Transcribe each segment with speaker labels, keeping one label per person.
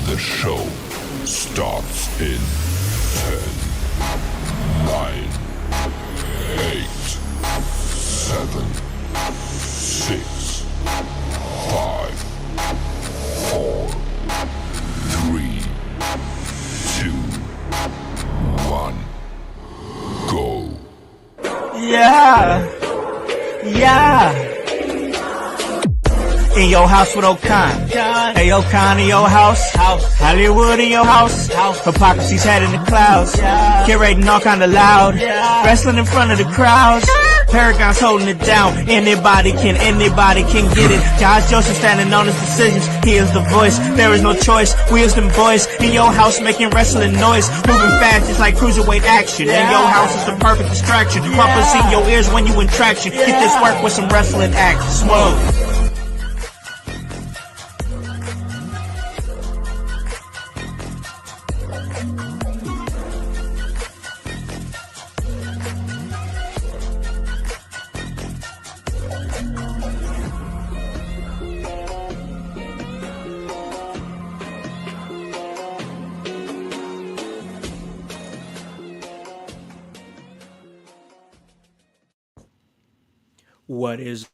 Speaker 1: The show starts in 10, 9, 8, 7, 6, 5, 4, 3, 2, 1, go.
Speaker 2: Yeah. In your house with O'Con. Hey, O'Con in your house. Hollywood in your house. Hypocrisy's head in the clouds. Curating all kind of loud. Wrestling in front of the crowds. Paragon's holding it down. Anybody can get it. Josh Joseph standing on his decisions. He is the voice. There is no choice. We is them boys in your house making wrestling noise. Moving fast just like cruiserweight action. In your house is the perfect distraction. Rumpus in your ears when you in traction. Get this work with some wrestling action. Smoke.
Speaker 3: What is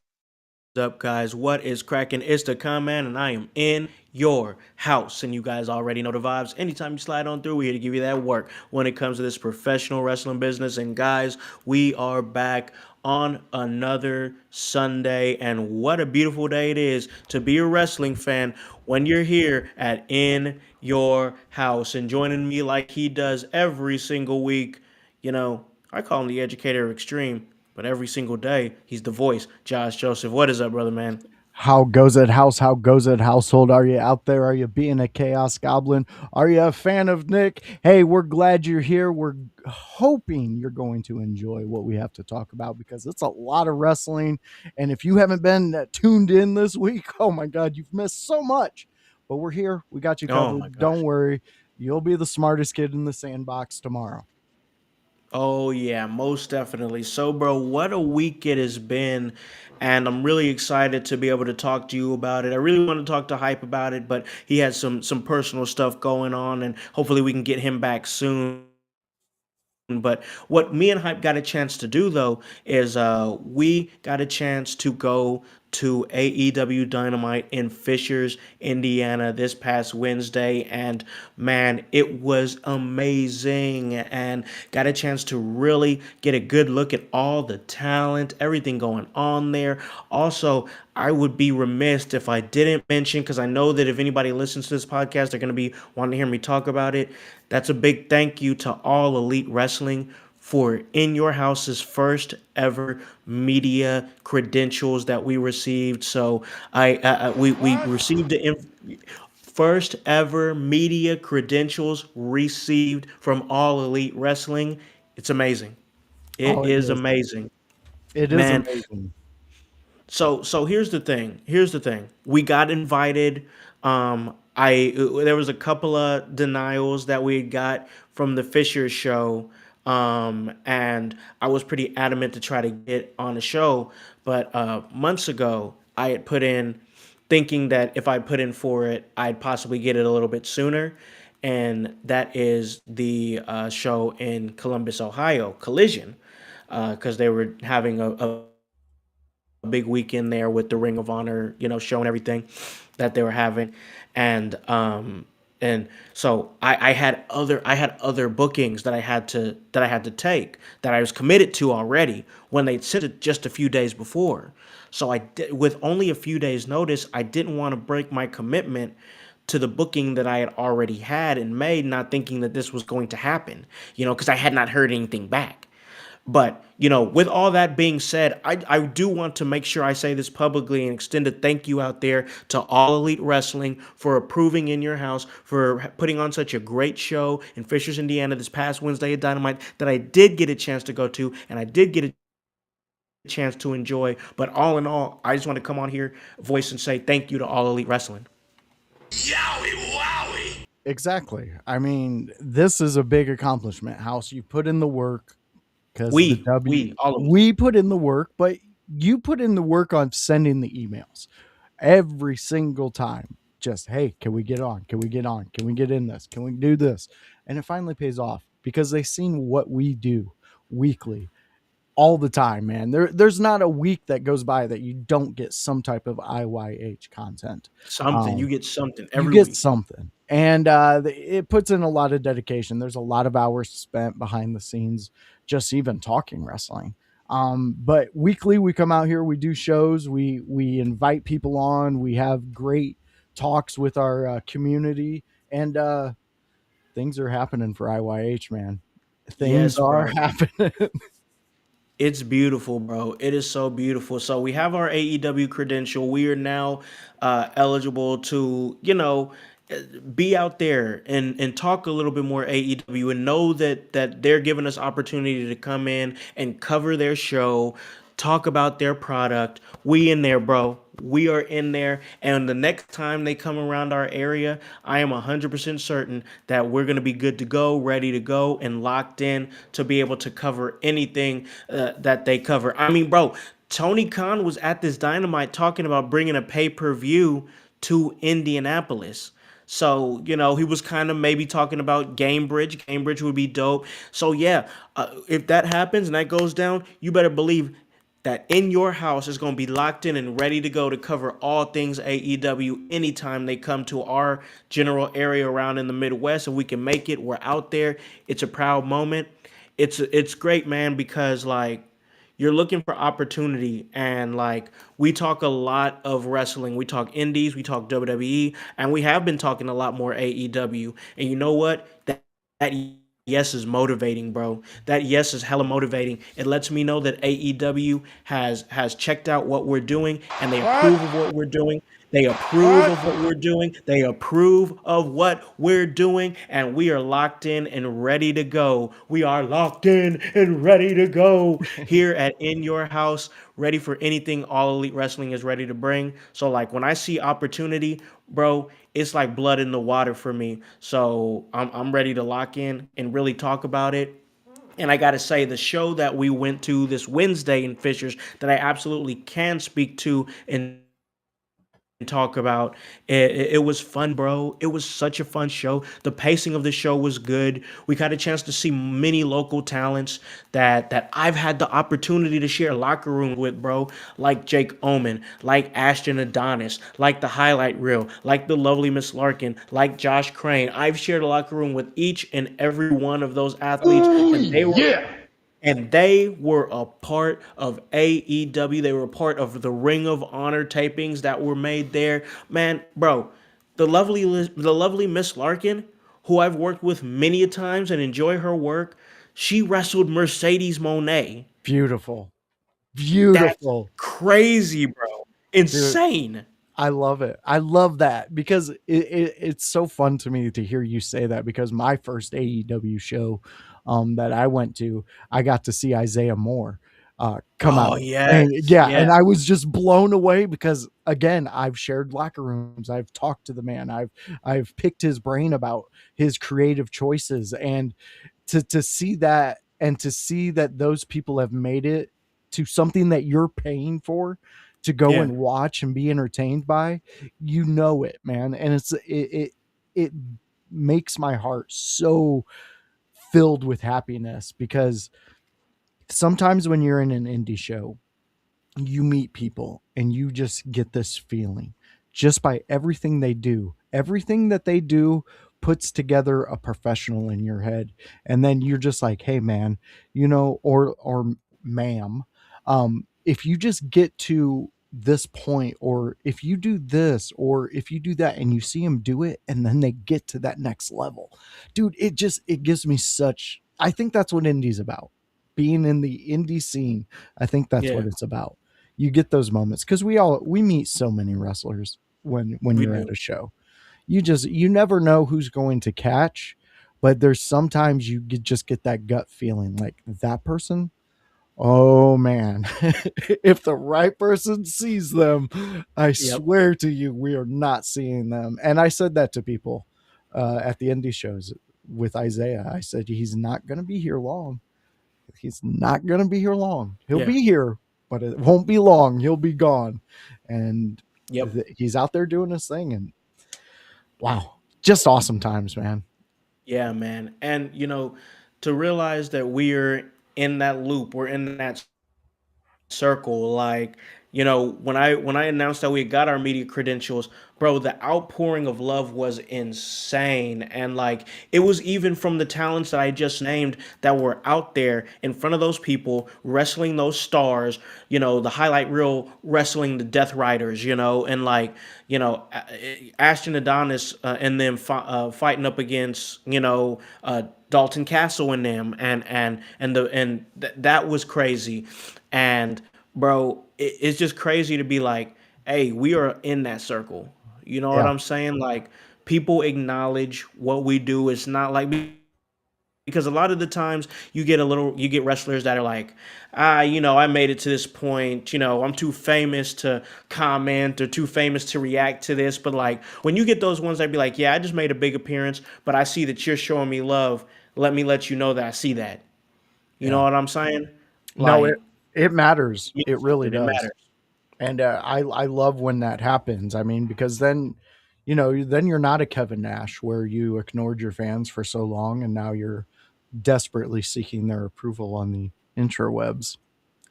Speaker 3: up, guys? What is cracking? It's the Con Man, and I am in your house. And you guys already know the vibes. Anytime you slide on through, we're here to give you that work when it comes to this professional wrestling business. And guys, we are back on another Sunday, and what a beautiful day it is to be a wrestling fan when you're here at In Your House. And joining me like he does every single week, I call him the educator of extreme. But every single day, he's the voice. Josh Joseph, what is up, brother, man?
Speaker 4: How goes it, house? How goes it, household? Are you out there? Are you being a chaos goblin? Are you a fan of Nick? Hey, we're glad you're here. We're hoping you're going to enjoy what we have to talk about because it's a lot of wrestling. And if you haven't been tuned in this week, oh my God, you've missed so much. But we're here. We got you covered. Don't worry. You'll be the smartest kid in the sandbox tomorrow.
Speaker 3: Oh, yeah, most definitely. So, bro, what a week it has been, and I'm really excited to be able to talk to you about it. I really want to talk to Hype about it, but he had some personal stuff going on, and hopefully we can get him back soon. But what me and Hype got a chance to do, though, is we got a chance to go to AEW Dynamite in Fishers, Indiana this past Wednesday. And man, it was amazing, and got a chance to really get a good look at all the talent, everything going on there. Also, I would be remiss if I didn't mention, because I know that if anybody listens to this podcast, they're going to be wanting to hear me talk about it. That's a big thank you to All Elite Wrestling for In Your House's first ever media credentials that we received. So we received the first ever media credentials received from All Elite Wrestling. It's amazing. It is amazing.
Speaker 4: It is amazing.
Speaker 3: So here's the thing. We got invited. There was a couple of denials that we got from the Fisher show. And I was pretty adamant to try to get on the show, but months ago I had put in, thinking that if I put in for it, I'd possibly get it a little bit sooner, and that is the show in Columbus, Ohio, Collision, because they were having a big weekend there with the Ring of Honor, show and everything that they were having, and so I had other bookings that I had to take, that I was committed to already when they sent it just a few days before. So with only a few days notice, I didn't want to break my commitment to the booking that I had already had and made, not thinking that this was going to happen, because I had not heard anything back. But, with all that being said, I do want to make sure I say this publicly and extend a thank you out there to All Elite Wrestling for approving In Your House, for putting on such a great show in Fishers, Indiana this past Wednesday at Dynamite that I did get a chance to go to, and I did get a chance to enjoy. But all in all, I just want to come on here, voice, and say thank you to All Elite Wrestling.
Speaker 1: Yowie wowie!
Speaker 4: Exactly. I mean, this is a big accomplishment. House, you put in the work. Because we put in the work, but you put in the work on sending the emails every single time just, hey, can we get on? Can we get on? Can we get in this? Can we do this? And it finally pays off because they've seen what we do weekly all the time, man. There's not a week that goes by that you don't get some type of IYH content.
Speaker 3: Something you
Speaker 4: Um,
Speaker 3: get something
Speaker 4: you
Speaker 3: every
Speaker 4: get
Speaker 3: week.
Speaker 4: something, and it puts in a lot of dedication. There's a lot of hours spent behind the scenes, just even talking wrestling. But weekly we come out here, we do shows, we invite people on, we have great talks with our community, and things are happening for IYH, man. Things
Speaker 3: Yes,
Speaker 4: are
Speaker 3: bro.
Speaker 4: happening.
Speaker 3: It's beautiful, bro. It is so beautiful. So we have our AEW credential. We are now eligible to, be out there and talk a little bit more AEW and know that they're giving us opportunity to come in and cover their show, talk about their product. We in there, bro. We are in there, and the next time they come around our area, I am 100% certain that we're going to be good to go, ready to go, and locked in to be able to cover anything that they cover. I mean, bro, Tony Khan was at this Dynamite talking about bringing a pay-per-view to Indianapolis. So, he was kind of maybe talking about Gamebridge. Gamebridge would be dope. So, yeah, if that happens and that goes down, you better believe that in your house is going to be locked in and ready to go to cover all things AEW anytime they come to our general area around in the Midwest. If we can make it, we're out there. It's a proud moment. It's great, man, because like you're looking for opportunity and like we talk a lot of wrestling. We talk indies, we talk WWE, and we have been talking a lot more AEW. And you know what? That yes is motivating, bro. That yes is hella motivating. It lets me know that AEW has checked out what we're doing and they approve of what we're doing. They approve of what we're doing. They approve of what we're doing, and we are locked in and ready to go. We are locked in and ready to go here at In Your House, ready for anything All Elite Wrestling is ready to bring. So, like, when I see opportunity, bro, it's like blood in the water for me. So, I'm ready to lock in and really talk about it. And I got to say, the show that we went to this Wednesday in Fishers that I absolutely can speak to and talk about. It was fun, bro. It was such a fun show. The pacing of the show was good. We got a chance to see many local talents that I've had the opportunity to share locker room with, bro. Like Jake Omen, like Ashton Adonis, like the highlight reel, like the lovely Miss Larkin, like Josh Crane. I've shared a locker room with each and every one of those athletes, and they were a part of AEW. They were a part of the Ring of Honor tapings that were made there. Man, bro, the lovely Miss Larkin, who I've worked with many a times and enjoy her work, she wrestled Mercedes Monet.
Speaker 4: Beautiful.
Speaker 3: That's
Speaker 4: Beautiful.
Speaker 3: crazy, bro.
Speaker 4: Dude,
Speaker 3: Insane.
Speaker 4: I love it. I love that because it's so fun to me to hear you say that because my first AEW show that I went to, I got to see Isaiah Moore come
Speaker 3: Oh
Speaker 4: out. And
Speaker 3: yes,
Speaker 4: yeah,
Speaker 3: yes,
Speaker 4: and I was just blown away because again, I've shared locker rooms, I've talked to the man, I've picked his brain about his creative choices, and to see that and to see that those people have made it to something that you're paying for to go
Speaker 3: yeah,
Speaker 4: and watch and be entertained by, you know it, man. And it makes my heart so filled with happiness because sometimes when you're in an indie show, you meet people and you just get this feeling just by everything they do. Everything that they do puts together a professional in your head. And then you're just like, hey man, or ma'am, if you just get to this point, or if you do this, or if you do that, and you see them do it, and then they get to that next level, dude, it gives me such, I think that's what indie's about. Being in the indie scene, I think that's what
Speaker 3: yeah.
Speaker 4: it's about. You get those moments because we meet so many wrestlers when
Speaker 3: We
Speaker 4: you're at
Speaker 3: do.
Speaker 4: a show. You never know who's going to catch, but there's sometimes just get that gut feeling like that person. Oh man, if the right person sees them, I
Speaker 3: Yep.
Speaker 4: swear to you, we are not seeing them. And I said that to people at the indie shows with Isaiah. I said he's not going to be here long. He's not going to be here long. He'll
Speaker 3: Yeah.
Speaker 4: be here, but it won't be long. He'll be gone. And
Speaker 3: Yep.
Speaker 4: he's out there doing his thing. And Wow. Just awesome times, man.
Speaker 3: Yeah, man. And to realize that we're in that loop, we're in that circle. Like, when I announced that we got our media credentials, bro, the outpouring of love was insane. And like, it was even from the talents that I just named that were out there in front of those people wrestling those stars, the highlight reel wrestling the Death Riders, and like, Ashton Adonis, and then fighting up against, Dalton Castle and them, that was crazy. And bro, it's just crazy to be like, hey, we are in that circle. You know what
Speaker 4: Yeah.
Speaker 3: I'm saying? Like, people acknowledge what we do. It's not like, because a lot of the times you get wrestlers that are like, I made it to this point, I'm too famous to comment or too famous to react to this. But like, when you get those ones that be like, yeah, I just made a big appearance, but I see that you're showing me love, let me let you know that I see that. You know
Speaker 4: Yeah.
Speaker 3: what I'm saying?
Speaker 4: No,
Speaker 3: Like,
Speaker 4: it matters.
Speaker 3: it
Speaker 4: It
Speaker 3: means
Speaker 4: really
Speaker 3: something, it
Speaker 4: does.
Speaker 3: matters.
Speaker 4: And I love when that happens. I mean, because then, then you're not a Kevin Nash where you ignored your fans for so long and now you're desperately seeking their approval on the intrawebs.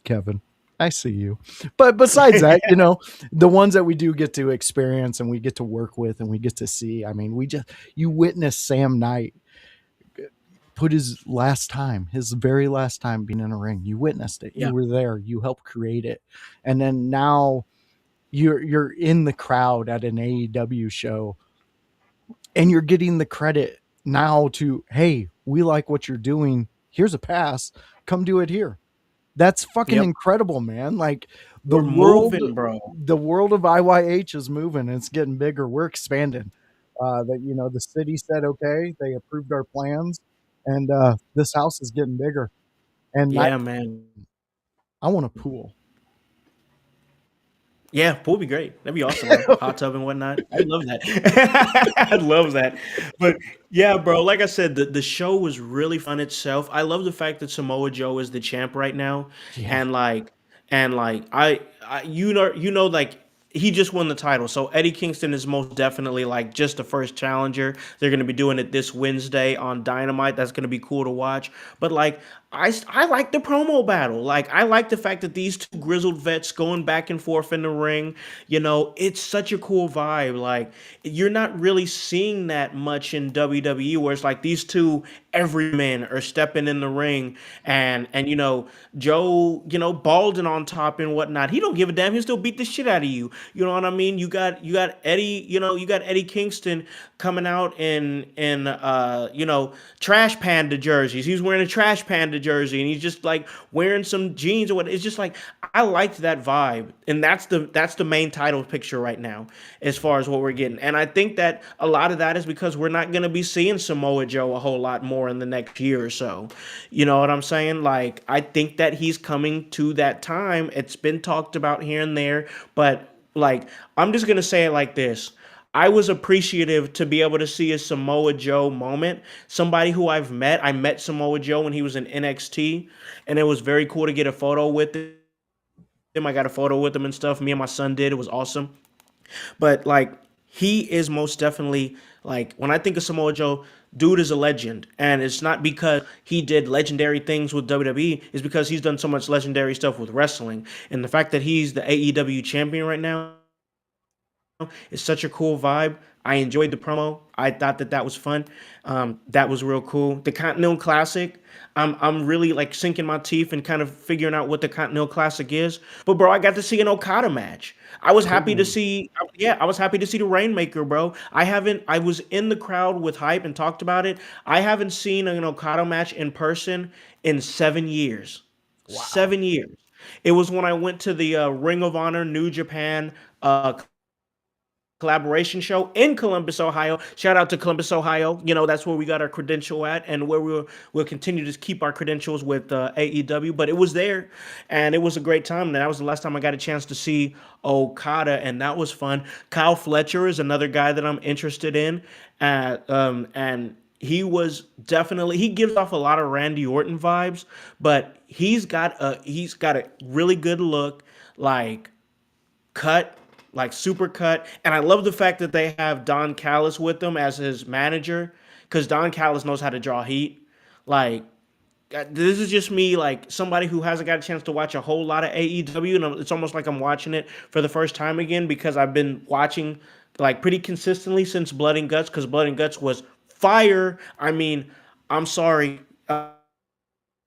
Speaker 4: Kevin, I see you. But besides that, the ones that we do get to experience and we get to work with and we get to see, I mean, you witness Sam Knight put his very last time being in a ring. You witnessed it.
Speaker 3: Yeah.
Speaker 4: You were there. You helped create it. And then now you're in the crowd at an AEW show and you're getting the credit now to, hey, we like what you're doing. Here's a pass. Come do it here. That's fucking
Speaker 3: Yep.
Speaker 4: incredible, man. Like the
Speaker 3: We're
Speaker 4: world,
Speaker 3: moving, bro.
Speaker 4: the world of IYH is moving. It's getting bigger. We're expanding. The city said okay. They approved our plans, and this house is getting bigger. And
Speaker 3: Yeah, man.
Speaker 4: I want a pool.
Speaker 3: Yeah, pool would be great. That'd be awesome, bro. Hot tub and whatnot. I'd love that. I'd love that. But yeah, bro, like I said, the show was really fun itself. I love the fact that Samoa Joe is the champ right now.
Speaker 4: Yeah,
Speaker 3: And like like he just won the title. So Eddie Kingston is most definitely like just the first challenger. They're going to be doing it this Wednesday on Dynamite. That's going to be cool to watch. But like I like the promo battle. Like, I like the fact that these two grizzled vets going back and forth in the ring. It's such a cool vibe. Like, you're not really seeing that much in WWE, where it's like these two everymen are stepping in the ring, and Joe, balding on top and whatnot. He don't give a damn. He'll still beat the shit out of you. You know what I mean? You got Eddie. You got Eddie Kingston coming out in trash panda jerseys. He's wearing a trash panda jersey, and he's just like wearing some jeans or what. It's just like, I liked that vibe, and that's the main title picture right now as far as what we're getting. And I think that a lot of that is because we're not going to be seeing Samoa Joe a whole lot more in the next year or so. You know what I'm saying? Like, I think that he's coming to that time. It's been talked about here and there, but like, I'm just gonna say it like this. I was appreciative to be able to see a Samoa Joe moment. Somebody who I've met. I met Samoa Joe when he was in NXT, and it was very cool to get a photo with him. I got a photo with him and stuff. Me and my son did. It was awesome. But like, he is most definitely, like, when I think of Samoa Joe, dude is a legend. And it's not because he did legendary things with WWE, it's because he's done so much legendary stuff with wrestling. And the fact that he's the AEW champion right now, it's such a cool vibe. I enjoyed the promo. I thought that was fun. That was real cool. The Continental Classic. I'm really like sinking my teeth and kind of figuring out what the Continental Classic is. But bro, I got to see an Okada match. I was happy to
Speaker 4: cool.
Speaker 3: see. Yeah, I was happy to see the Rainmaker, bro. I haven't. I was in the crowd with hype and talked about it. I haven't seen an Okada match in person in 7 years.
Speaker 4: Wow.
Speaker 3: 7 years. It was when I went to the Ring of Honor New Japan collaboration show in Columbus, Ohio. Shout out to Columbus, Ohio. That's where we got our credential at, and where we'll continue to keep our credentials with AEW. But it was there, and it was a great time. And that was the last time I got a chance to see Okada, and that was fun. Kyle Fletcher is another guy that I'm interested in, and he gives off a lot of Randy Orton vibes, but he's got a really good look, like cut, like Supercut, and I love the fact that they have Don Callis with them as his manager, because Don Callis knows how to draw heat. Like this is just me, like somebody who hasn't got a chance to watch a whole lot of AEW, and it's almost like I'm watching it for the first time again because I've been watching like pretty consistently since Blood and Guts, because Blood and Guts was fire. I mean, I'm sorry.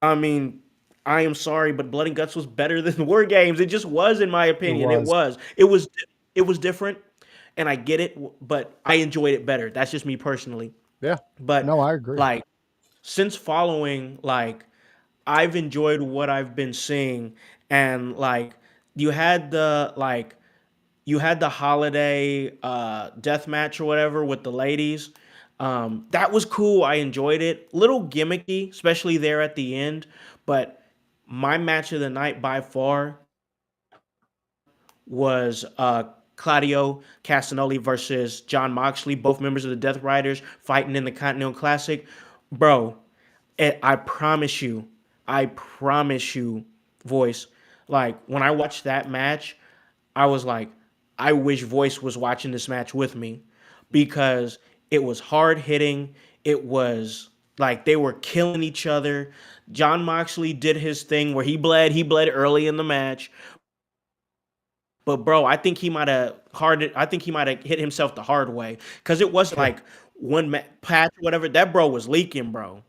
Speaker 3: I mean, I am sorry, but Blood and Guts was better than War Games. It just was, in my
Speaker 4: It
Speaker 3: opinion. It
Speaker 4: was.
Speaker 3: was. It was different, and I get it, but I enjoyed it better. That's just me personally.
Speaker 4: Yeah.
Speaker 3: But
Speaker 4: No, I agree.
Speaker 3: like since following, like I've enjoyed what I've been seeing, and like you had the like you had the holiday death match or whatever with the ladies. That was cool. I enjoyed it. Little gimmicky, especially there at the end. But my match of the night by far was Claudio Castagnoli versus John Moxley, both members of the Death Riders fighting in the Continental Classic. Bro, I promise you, voice. Like when I watched that match, I was like, I wish Voice was watching this match with me because it was hard hitting. It was like they were killing each other. John Moxley did his thing where he bled. He bled early in the match, but bro, I think he might have hard. I think he might have hit himself the hard way because it was
Speaker 4: Yeah.
Speaker 3: like patch or whatever. That bro was leaking, bro.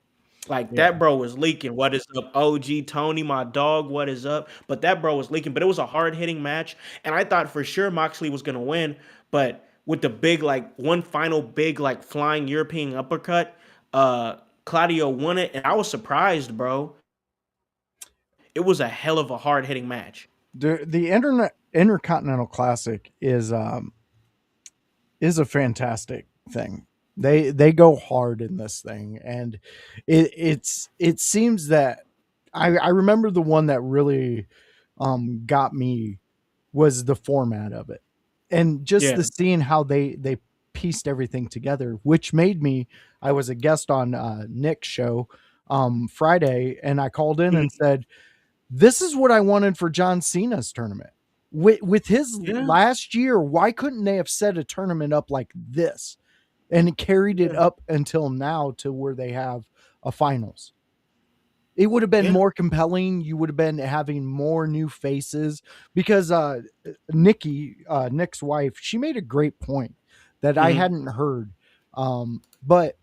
Speaker 3: Like
Speaker 4: Yeah.
Speaker 3: that bro was leaking. What is up, OG Tony, my dog? What is up? But that bro was leaking. But it was a hard hitting match, and I thought for sure Moxley was gonna win. But with the big like one final big like flying European uppercut, Claudio won it, and I was surprised, bro. It was a hell of a hard hitting match.
Speaker 4: The Intercontinental Classic is a fantastic thing. They go hard in this thing, and it seems that I remember the one that really got me was the format of it, and just
Speaker 3: Yeah.
Speaker 4: the seeing how they pieced everything together, which made me. I was a guest on Nick's show Friday, and I called in
Speaker 3: Mhm.
Speaker 4: and said, this is what I wanted for John Cena's tournament. With his
Speaker 3: Yeah.
Speaker 4: last year, why couldn't they have set a tournament up like this and carried it
Speaker 3: Yeah.
Speaker 4: up until now to where they have a finals? It would have been
Speaker 3: Yeah.
Speaker 4: more compelling. You would have been having more new faces because Nick's wife, she made a great point that I
Speaker 3: Mhm.
Speaker 4: hadn't heard. But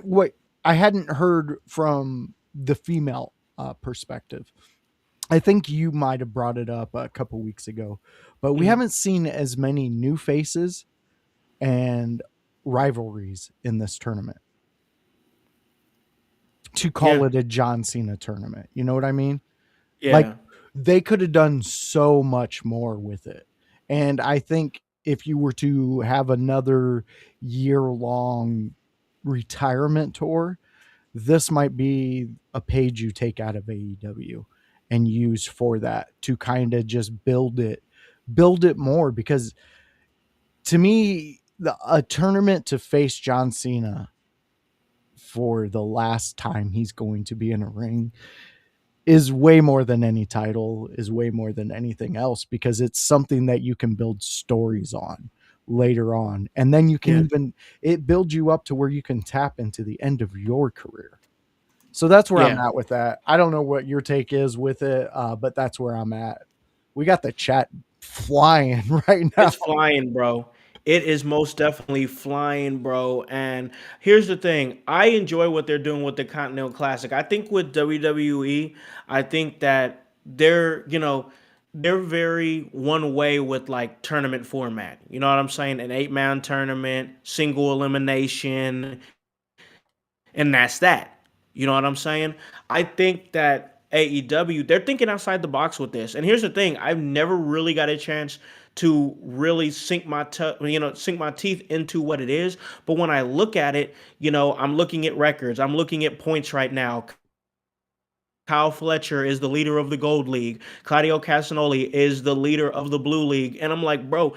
Speaker 4: what I hadn't heard from the female perspective. I think you might have brought it up a couple weeks ago, but we
Speaker 3: Mhm.
Speaker 4: haven't seen as many new faces and rivalries in this tournament to call
Speaker 3: Yeah.
Speaker 4: it a John Cena tournament. You know what I mean? Like
Speaker 3: Yeah.
Speaker 4: they could have done so much more with it. And I think if you were to have another year long retirement tour, this might be a page you take out of AEW and use for that to kind of just build it more, because to me a tournament to face John Cena for the last time he's going to be in a ring is way more than any title, is way more than anything else, because it's something that you can build stories on later on, and then you can
Speaker 3: Yeah.
Speaker 4: even it builds you up to where you can tap into the end of your career. So that's where I'm
Speaker 3: Yeah.
Speaker 4: at with that. I don't know what your take is with it, but that's where I'm at. We got the chat flying right now.
Speaker 3: It's flying, bro. It is most definitely flying, bro. And here's the thing. I enjoy what they're doing with the Continental Classic. I think with WWE, I think that they're very one way with like tournament format. You know what I'm saying? An 8-man tournament, single elimination, and that's that. You know what I'm saying? I think that AEW, they're thinking outside the box with this. And here's the thing: I've never really got a chance to really sink my teeth into what it is. But when I look at it, I'm looking at records. I'm looking at points right now. Kyle Fletcher is the leader of the Gold League. Claudio Castagnoli is the leader of the Blue League. And I'm like, bro,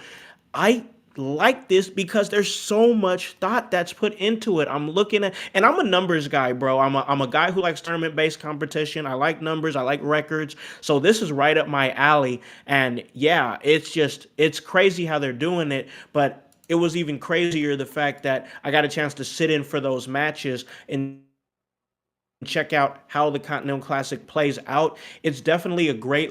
Speaker 3: I like this because there's so much thought that's put into it. I'm looking at, and I'm a numbers guy, bro. I'm a guy who likes tournament based competition. I like numbers. I like records. So this is right up my alley. And yeah, it's crazy how they're doing it, but it was even crazier the fact that I got a chance to sit in for those matches and check out how the Continental Classic plays out. It's definitely a great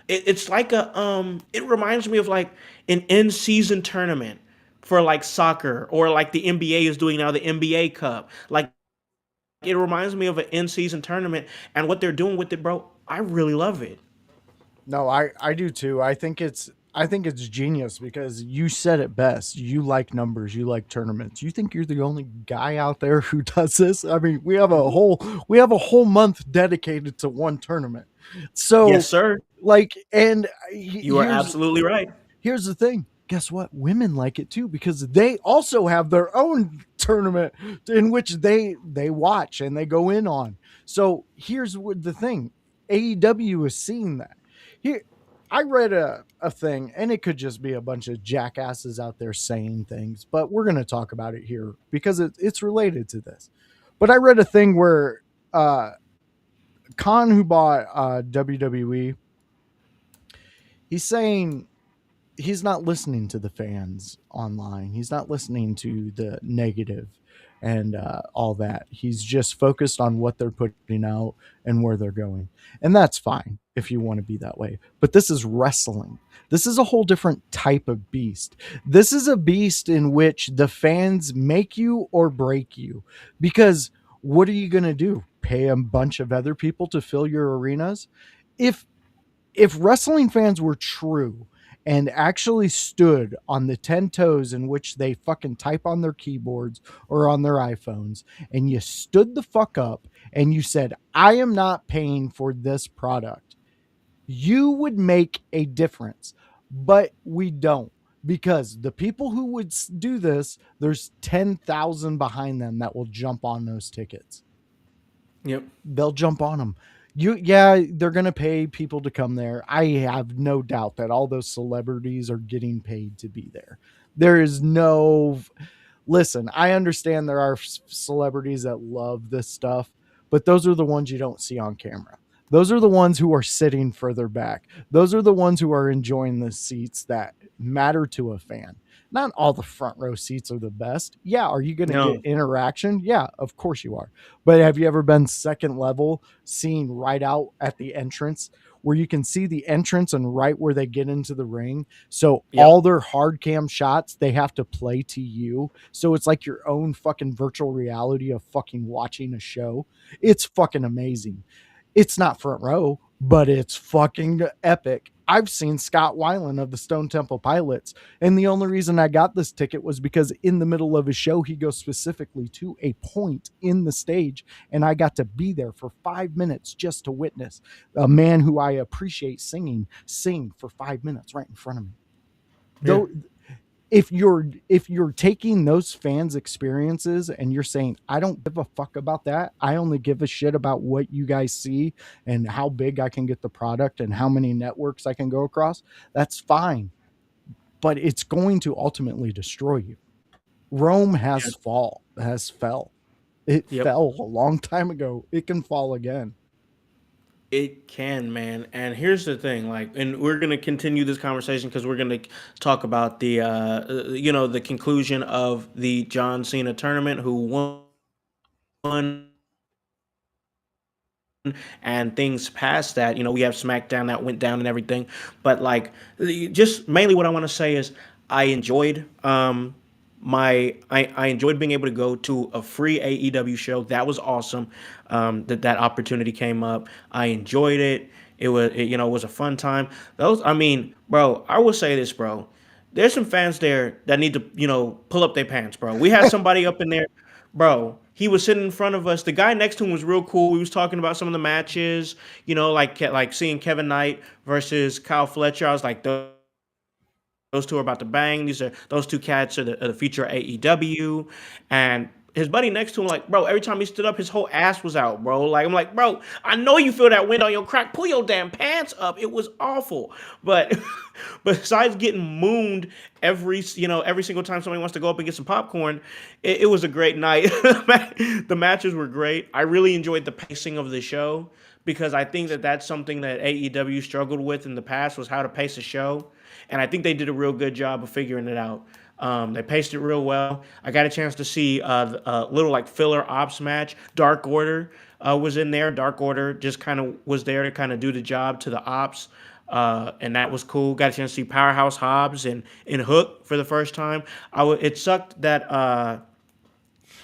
Speaker 3: it's like it reminds me of like an in season tournament for like soccer or like the NBA is doing now, the NBA Cup. Like it reminds me of an in season tournament, and what they're doing with it, bro. I really love it.
Speaker 4: No, I do too. I think it's genius because you said it best. You like numbers, you like tournaments. You think you're the only guy out there who does this? I mean, we have a whole month dedicated to one tournament.
Speaker 3: Yes,
Speaker 4: So
Speaker 3: sir.
Speaker 4: like and
Speaker 3: You are
Speaker 4: here's
Speaker 3: absolutely right.
Speaker 4: here's the thing. Guess what? Women like it too because they also have their own tournament in which they watch and they go in on. So here's what the thing. AEW is seeing that. Here I read a thing, and it could just be a bunch of jackasses out there saying things, but we're going to talk about it here because it's related to this. But I read a thing where uh, Khan, who bought WWE, he's saying he's not listening to the fans online. He's not listening to the negative and all that. He's just focused on what they're putting out and where they're going. And that's fine if you want to be that way. But this is wrestling. This is a whole different type of beast. This is a beast in which the fans make you or break you. Because what are you going to do? Pay a bunch of other people to fill your arenas? If if wrestling fans were true and actually stood on the 10 toes in which they fucking type on their keyboards or on their iPhones, and you stood the fuck up and you said, I am not paying for this product, you would make a difference. But we don't, because the people who would do this, there's 10,000 behind them that will jump on those tickets.
Speaker 3: Yep.
Speaker 4: They'll jump on them. Yeah, they're going to pay people to come there. I have no doubt that all those celebrities are getting paid to be there. There is no listen, I understand there are celebrities that love this stuff, but those are the ones you don't see on camera. Those are the ones who are sitting further back. Those are the ones who are enjoying the seats that matter to a fan. Not all the front row seats are the best. Yeah, are you going to get
Speaker 3: No.
Speaker 4: interaction? Yeah, of course you are. But have you ever been second level, seeing right out at the entrance where you can see the entrance and right where they get into the ring? So
Speaker 3: Yep.
Speaker 4: all their hard cam shots, they have to play to you. So it's like your own fucking virtual reality of fucking watching a show. It's fucking amazing. It's not front row, but it's fucking epic. I've seen Scott Weiland of the Stone Temple Pilots, and the only reason I got this ticket was because in the middle of his show, he goes specifically to a point in the stage, and I got to be there for 5 minutes just to witness a man who I appreciate sing for 5 minutes right in front of me.
Speaker 3: Yeah.
Speaker 4: Though if you're taking those fans' experiences and you're saying, I don't give a fuck about that, I only give a shit about what you guys see and how big I can get the product and how many networks I can go across, that's fine. But it's going to ultimately destroy you. Rome
Speaker 3: Yeah.
Speaker 4: has fell. It
Speaker 3: Yep.
Speaker 4: fell a long time ago. It can fall again.
Speaker 3: It can, man. And here's the thing, like, and we're gonna continue this conversation because we're gonna talk about the conclusion of the John Cena tournament, who won, and things past that. We have SmackDown that went down and everything. But like, just mainly what I want to say is I enjoyed I enjoyed being able to go to a free AEW show. That was awesome. That opportunity came up. I enjoyed it. It was a fun time. Those I mean, bro, I will say this, bro. There's some fans there that need to, pull up their pants, bro. We had somebody up in there, bro. He was sitting in front of us. The guy next to him was real cool. We was talking about some of the matches, like seeing Kevin Knight versus Kyle Fletcher. I was like, those two are about to bang. Those two cats are the future AEW, and his buddy next to him, like, bro, every time he stood up, his whole ass was out, bro. Like, I'm like, bro, I know you feel that wind on your crack. Pull your damn pants up. It was awful. But besides getting mooned every single time somebody wants to go up and get some popcorn, it was a great night. The matches were great. I really enjoyed the pacing of the show because I think that that's something that AEW struggled with in the past was how to pace a show, and I think they did a real good job of figuring it out. They paced it real well. I got a chance to see a little like filler ops match. Dark Order was in there. Dark Order just kind of was there to kind of do the job to the ops. And that was cool. Got a chance to see Powerhouse Hobbs and Hook for the first time. It sucked that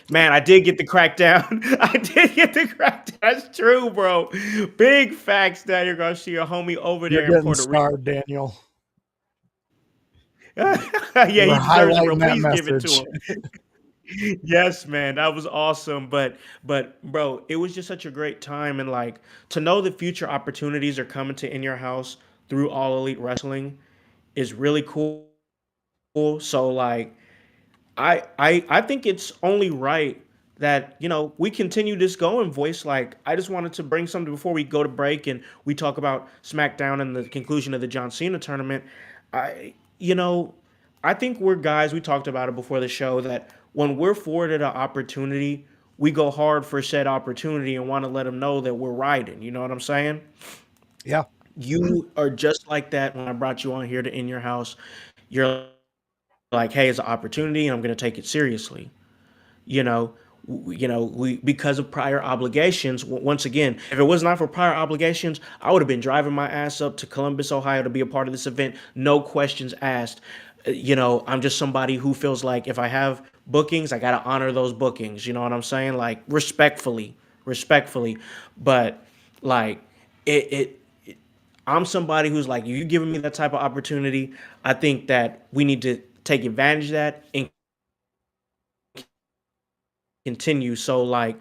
Speaker 3: man, I did get the crackdown. I did get the crackdown. That's true, bro. Big facts that you're gonna see a homie over
Speaker 4: You're
Speaker 3: there in
Speaker 4: getting
Speaker 3: Puerto Rico.
Speaker 4: scarred, Daniel.
Speaker 3: Yeah,
Speaker 4: You're
Speaker 3: he deserves it, bro.
Speaker 4: highlighting that
Speaker 3: Please give it to
Speaker 4: message.
Speaker 3: him. Yes, man, that was awesome. But bro, it was just such a great time, and like to know the future opportunities are coming to In Your House through All Elite Wrestling is really cool. So like I think it's only right that we continue this going, voice. Like I just wanted to bring something before we go to break and we talk about SmackDown and the conclusion of the John Cena tournament. I you know I think we're guys. We talked about it before the show that when we're afforded an opportunity, we go hard for said opportunity and want to let them know that we're riding. You know what I'm saying?
Speaker 4: Yeah.
Speaker 3: You are just like that when I brought you on here to In Your House. You're like, hey, it's an opportunity and I'm going to take it seriously. You know, we because of prior obligations. Once again, if it was not for prior obligations, I would have been driving my ass up to Columbus, Ohio to be a part of this event. No questions asked. I'm just somebody who feels like if I have bookings, I got to honor those bookings. You know what I'm saying? Like respectfully. But like I'm somebody who's like, you giving me that type of opportunity. I think that we need to take advantage of that and continue. So like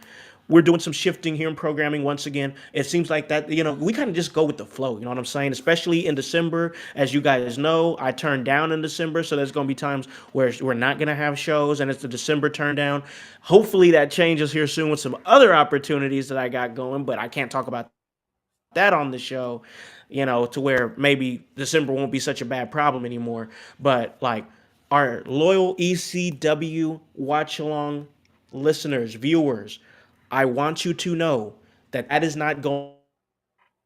Speaker 3: we're doing some shifting here in programming once again. It seems like that, we kind of just go with the flow, you know what I'm saying? Especially in December. As you guys know, I turned down in December, so there's gonna be times where we're not gonna have shows and it's the December turn down. Hopefully that changes here soon with some other opportunities that I got going, but I can't talk about that on the show, to where maybe December won't be such a bad problem anymore. But like our loyal ECW watch along listeners, viewers, I want you to know that that is not going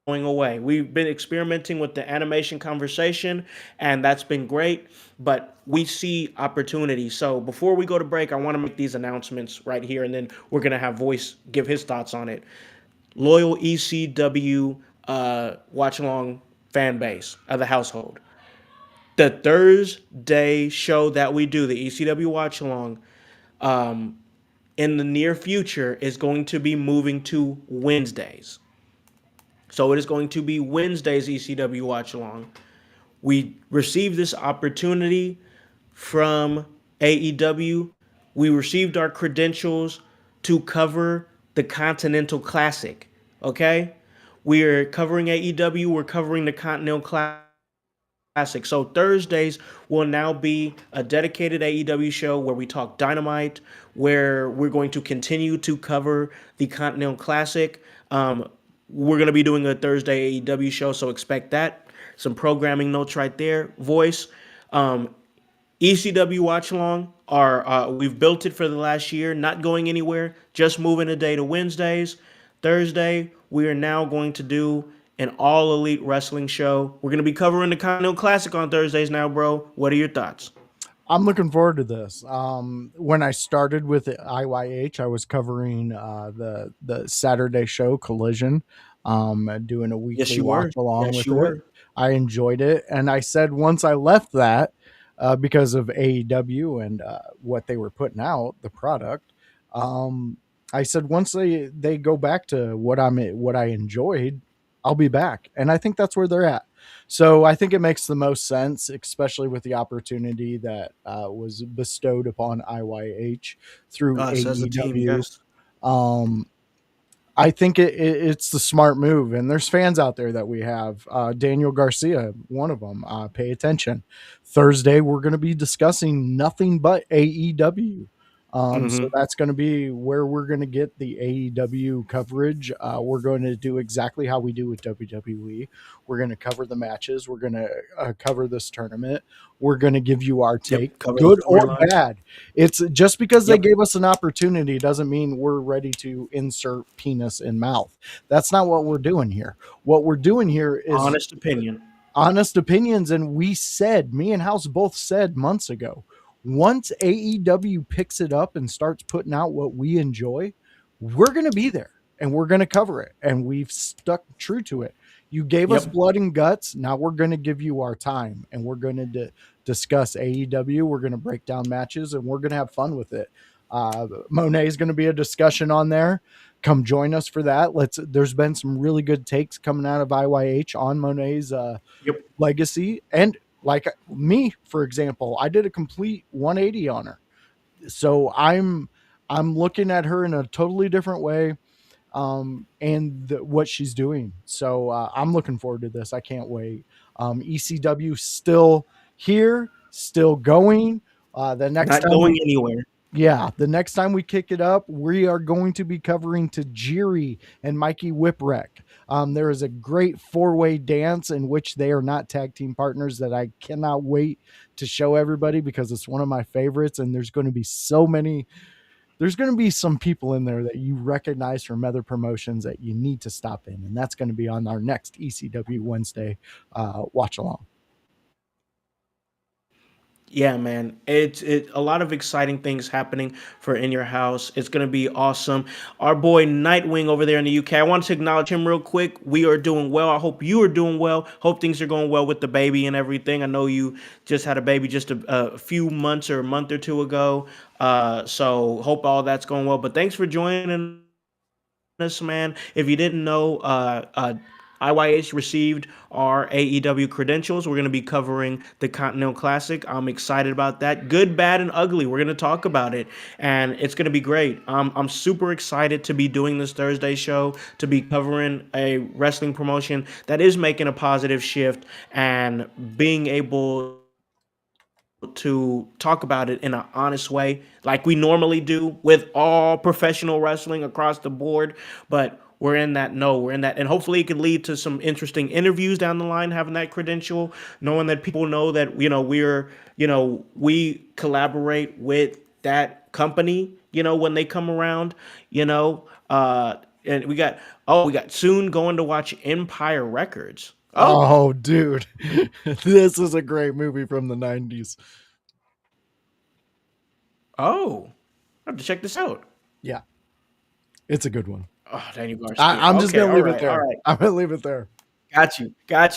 Speaker 3: away. We've been experimenting with the animation conversation, and that's been great, but we see opportunity. So before we go to break, I want to make these announcements right here, and then we're going to have Voice give his thoughts on it. Loyal ECW watch along fan base of the household. The Thursday show that we do, the ECW watch along, in the near future is going to be moving to Wednesdays. So it is going to be Wednesdays ECW watch along. We received this opportunity from AEW. We received our credentials to cover the Continental Classic. Okay? We're covering AEW, we're covering the Continental Classic. So Thursdays will now be a dedicated AEW show where we talk Dynamite, where we're going to continue to cover the Continental Classic. We're going to be doing a Thursday AEW show, so expect that. Some programming notes right there. Voice. ECW watch along we've built it for the last year, not going anywhere, just moving a day to Wednesdays. Thursday, we are now going to do an all elite wrestling show. We're going to be covering the Continental Classic on Thursdays now, bro. What are your thoughts?
Speaker 4: I'm looking forward to this. When I started with IYH, I was covering the Saturday show Collision, doing a
Speaker 3: Yes,
Speaker 4: weekly
Speaker 3: you were.
Speaker 4: watch along
Speaker 3: Yes,
Speaker 4: with
Speaker 3: you
Speaker 4: it.
Speaker 3: were.
Speaker 4: I enjoyed it, and I said once I left that, because of AEW and what they were putting out, the product. I said once they go back to what I enjoyed, I'll be back, and I think that's where they're at. So I think it makes the most sense, especially with the opportunity that was bestowed upon IYH through
Speaker 3: Us as a team,
Speaker 4: AEW.
Speaker 3: yes.
Speaker 4: I think it's the smart move, and there's fans out there that we have. Daniel Garcia, one of them. Pay attention. Thursday, we're going to be discussing nothing but AEW. So
Speaker 3: Mm-hmm.
Speaker 4: that's going to be where we're going to get the AEW coverage. We're going to do exactly how we do with WWE. We're going to cover the matches. We're going to cover this tournament. We're going to give you our take,
Speaker 3: Yep. Cover the
Speaker 4: good or
Speaker 3: storylines.
Speaker 4: bad. It's just because they
Speaker 3: Yep.
Speaker 4: gave us an opportunity doesn't mean we're ready to insert penis in mouth. That's not what we're doing here. What we're doing here is
Speaker 3: Honest opinion.
Speaker 4: honest opinions. And we said, me and House both said months ago, once AEW picks it up and starts putting out what we enjoy, we're going to be there and we're going to cover it. And we've stuck true to it. You gave us
Speaker 3: Yep.
Speaker 4: blood and guts. Now we're going to give you our time and we're going to discuss AEW. We're going to break down matches and we're going to have fun with it. Monet is going to be a discussion on there. Come join us for that. There's been some really good takes coming out of IYH on Monet's
Speaker 3: Yep.
Speaker 4: legacy. And like me, for example, I did a complete 180 on her. So I'm looking at her in a totally different way, what she's doing. So I'm looking forward to this. I can't wait. ECW still here, still going. The next
Speaker 3: Not
Speaker 4: time
Speaker 3: going anywhere.
Speaker 4: the next time we kick it up, we are going to be covering Tajiri and Mikey Whipwreck. There is a great four-way dance in which they are not tag team partners that I cannot wait to show everybody because it's one of my favorites. And there's going to be some people in there that you recognize from other promotions that you need to stop in. And that's going to be on our next ECW Wednesday watch along.
Speaker 3: Yeah, man. It's a lot of exciting things happening for In Your House. It's gonna be awesome. Our boy Nightwing over there in the UK. I want to acknowledge him real quick. We are doing well. I hope you are doing well. Hope things are going well with the baby and everything. I know you just had a baby just a few months or a month or two ago. So hope all that's going well. But thanks for joining us, man. If you didn't know, IYH received our AEW credentials. We're going to be covering the Continental Classic. I'm excited about that. Good, bad, and ugly. We're going to talk about it, and it's going to be great. I'm super excited to be doing this Thursday show, to be covering a wrestling promotion that is making a positive shift and being able to talk about it in an honest way, like we normally do with all professional wrestling across the board. But we're in that, no, we're in that. And hopefully it can lead to some interesting interviews down the line, having that credential, knowing that people know that, we collaborate with that company, when they come around, and we got soon going to watch Empire Records. Oh,
Speaker 4: Oh, dude, this is a great movie from the 90s.
Speaker 3: oh, I have to check this out.
Speaker 4: Yeah, it's a good one.
Speaker 3: Oh, Daniel Garcia.
Speaker 4: I'm just
Speaker 3: Okay,
Speaker 4: going to
Speaker 3: all
Speaker 4: leave it
Speaker 3: right,
Speaker 4: there.
Speaker 3: all right.
Speaker 4: I'm going to leave it there.
Speaker 3: Got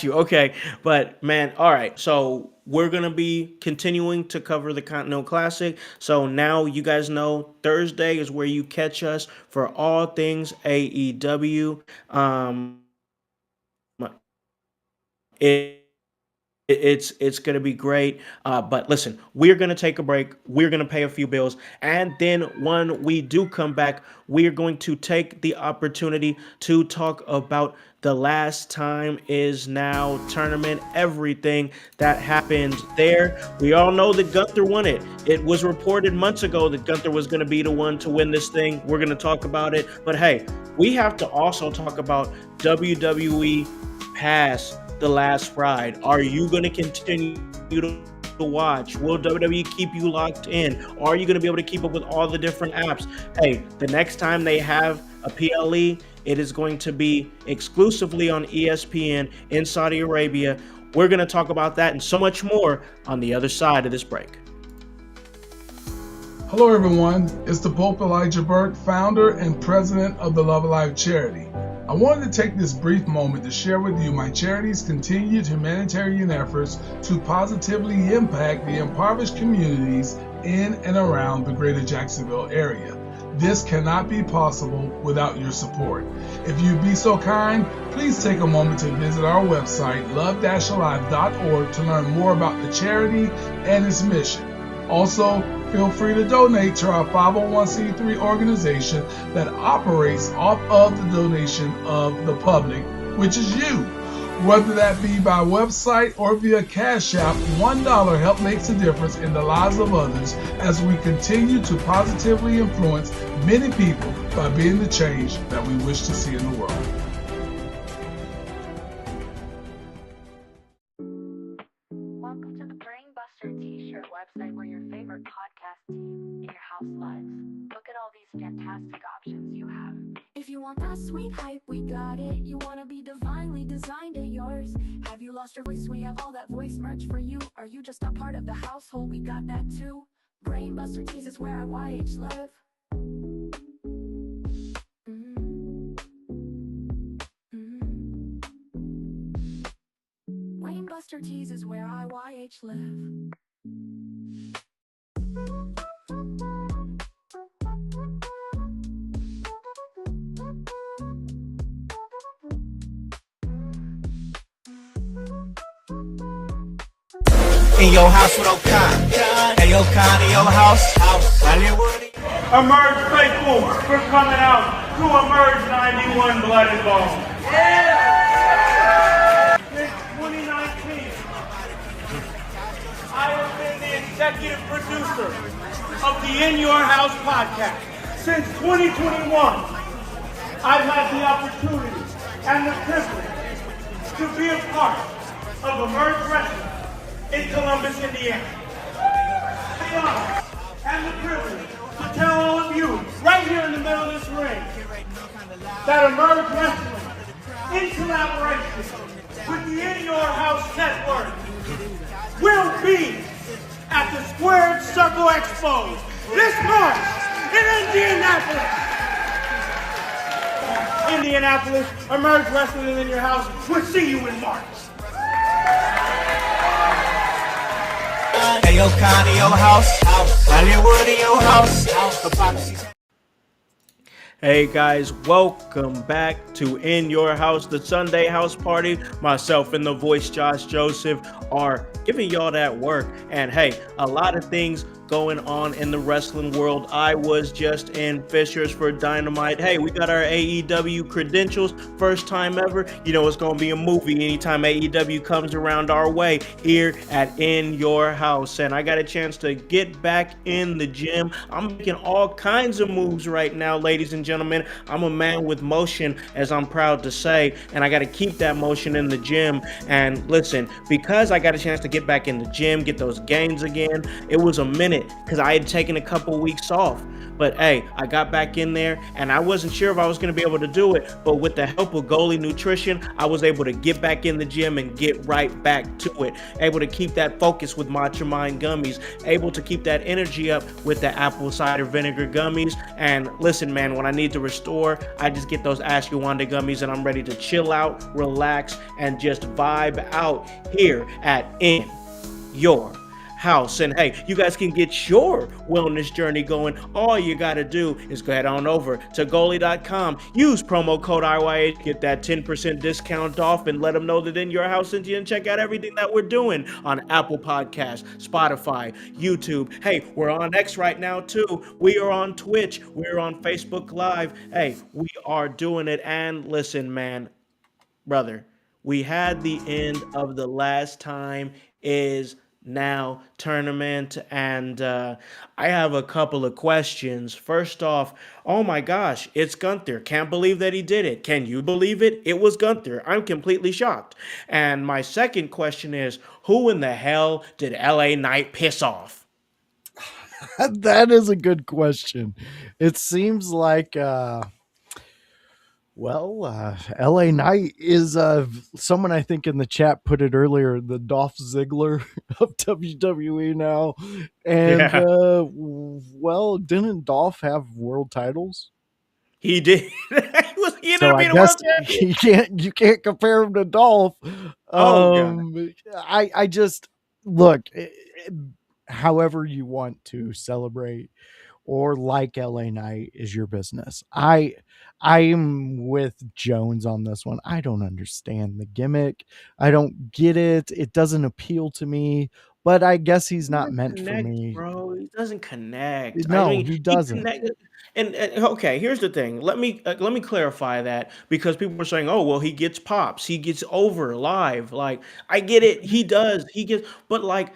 Speaker 3: you. Okay, but man, all right. So we're gonna be continuing to cover the Continental Classic. So now you guys know Thursday is where you catch us for all things AEW. It, it's gonna be great. But listen, we're gonna take a break. We're gonna pay a few bills, and then when we do come back, we are going to take the opportunity to talk about the Last Time Is Now tournament, everything that happened there. We all know that Gunther won it. It was reported months ago that Gunther was going to be the one to win this thing. We're going to talk about it. But hey, we have to also talk about WWE past the last ride. Are you going to continue to watch? Will WWE keep you locked in? Are you going to be able to keep up with all the different apps? Hey, the next time they have a PLE, it is going to be exclusively on ESPN in Saudi Arabia. We're going to talk about that and so much more on the other side of this break.
Speaker 5: Hello everyone, it's the Pope Elijah Burke, founder and president of the Love Alive charity. I wanted to take this brief moment to share with you my charity's continued humanitarian efforts to positively impact the impoverished communities in and around the greater Jacksonville area. This cannot be possible without your support. If you'd be so kind, please take a moment to visit our website, love-alive.org, to learn more about the charity and its mission. Also, feel free to donate to our 501c3 organization that operates off of the donation of the public, which is you. Whether that be by website or via Cash App, $1 help makes a difference in the lives of others as we continue to positively influence many people by being the change that we wish to see in the world.
Speaker 6: Welcome to the Brainbuster T-shirt website where your favorite podcast team in your house lives. Look at all these fantastic options you have.
Speaker 7: If you want that sweet hype, we got it. You wanna be divinely designed at yours. Have you lost your voice? We have all that voice merch for you. Are you just a part of the household? We got that too. Brainbuster Tees is where IYH live. Brainbuster Tees is where IYH live.
Speaker 2: In your house with O'Con. Hey, O'Con, in your house. Hollywood.
Speaker 3: Emerge faithful for coming out to Emerge 91 Blood and Bone. Since 2019, I have been the executive producer of the In Your House podcast. Since 2021, I've had the opportunity and the privilege to be a part of Emerge Wrestling in Columbus, Indiana. The honor and the privilege to tell all of you right here in the middle of this ring that Emerge Wrestling, in collaboration with the In Your House Network, will be at the Squared Circle Expo this March in Indianapolis. Indianapolis, Emerge Wrestling in your house. We'll see you in March.
Speaker 2: Hey, O'Con, in your house. Hollywood, in your house. Hey guys, welcome back to In Your House, the Sunday house party. Myself and the voice Josh Joseph are giving y'all that work. And hey, a lot of things going on in the wrestling world. I was just in Fishers for Dynamite. Hey, we got our AEW credentials, first time ever. You know it's gonna be a movie anytime AEW comes around our way here at In Your House. And I got a chance to get back in the gym. I'm making all kinds of moves right now, ladies and gentlemen. I'm a man with motion, as I'm proud to say, and I got to keep that motion in the gym. And listen, because I got a chance to get back in the gym, get those gains again, it was a minute because I had taken a couple weeks off. But hey, I got back in there and I wasn't sure if I was going to be able to do it. But with the help of Goalie Nutrition, I was able to get back in the gym and get right back to it. Able to keep that focus with Matcha Mind gummies. Able to keep that energy up with the apple cider vinegar gummies. And listen, man, when I need to restore, I just get those ashwagandha gummies and I'm ready to chill out, relax, and just vibe out here at In Your House. And hey, you guys can get your wellness journey going. All you got to do is go head on over to goalie.com, use promo code IYH, get that 10% discount off, and let them know that In Your House sent you, and check out everything that we're doing on Apple Podcasts, Spotify, YouTube. Hey, we're on X right now too. We are on Twitch. We're on Facebook Live. Hey, we are doing it. And listen, man, brother, we had the end of the last time is now tournament, and I have a couple of questions. First off, oh my gosh, it's Gunther. Can't believe that he did it. Can you believe it? It was Gunther. I'm completely shocked. And my second question is, who in the hell did LA Knight piss off?
Speaker 4: That is a good question. It seems like LA Knight is someone, I think in the chat put it earlier, the Dolph Ziggler of WWE now. And didn't Dolph have world titles?
Speaker 3: He did. He ended up being a
Speaker 4: guess
Speaker 3: world champion.
Speaker 4: you can't compare him to Dolph.
Speaker 3: Oh, God.
Speaker 4: I just look, however you want to celebrate or like LA Knight is your business. I'm with Jones on this one. I don't understand the gimmick. I don't get it. It doesn't appeal to me. but I guess he's
Speaker 3: He
Speaker 4: not
Speaker 3: doesn't
Speaker 4: meant for
Speaker 3: connect,
Speaker 4: me.
Speaker 3: bro. He doesn't connect. I
Speaker 4: No,
Speaker 3: mean,
Speaker 4: he
Speaker 3: he
Speaker 4: doesn't.
Speaker 3: connected. And okay, here's the thing. Let me clarify that because people are saying, "Oh, well, he gets pops. He gets over live." Like, I get it. He does. He gets, but like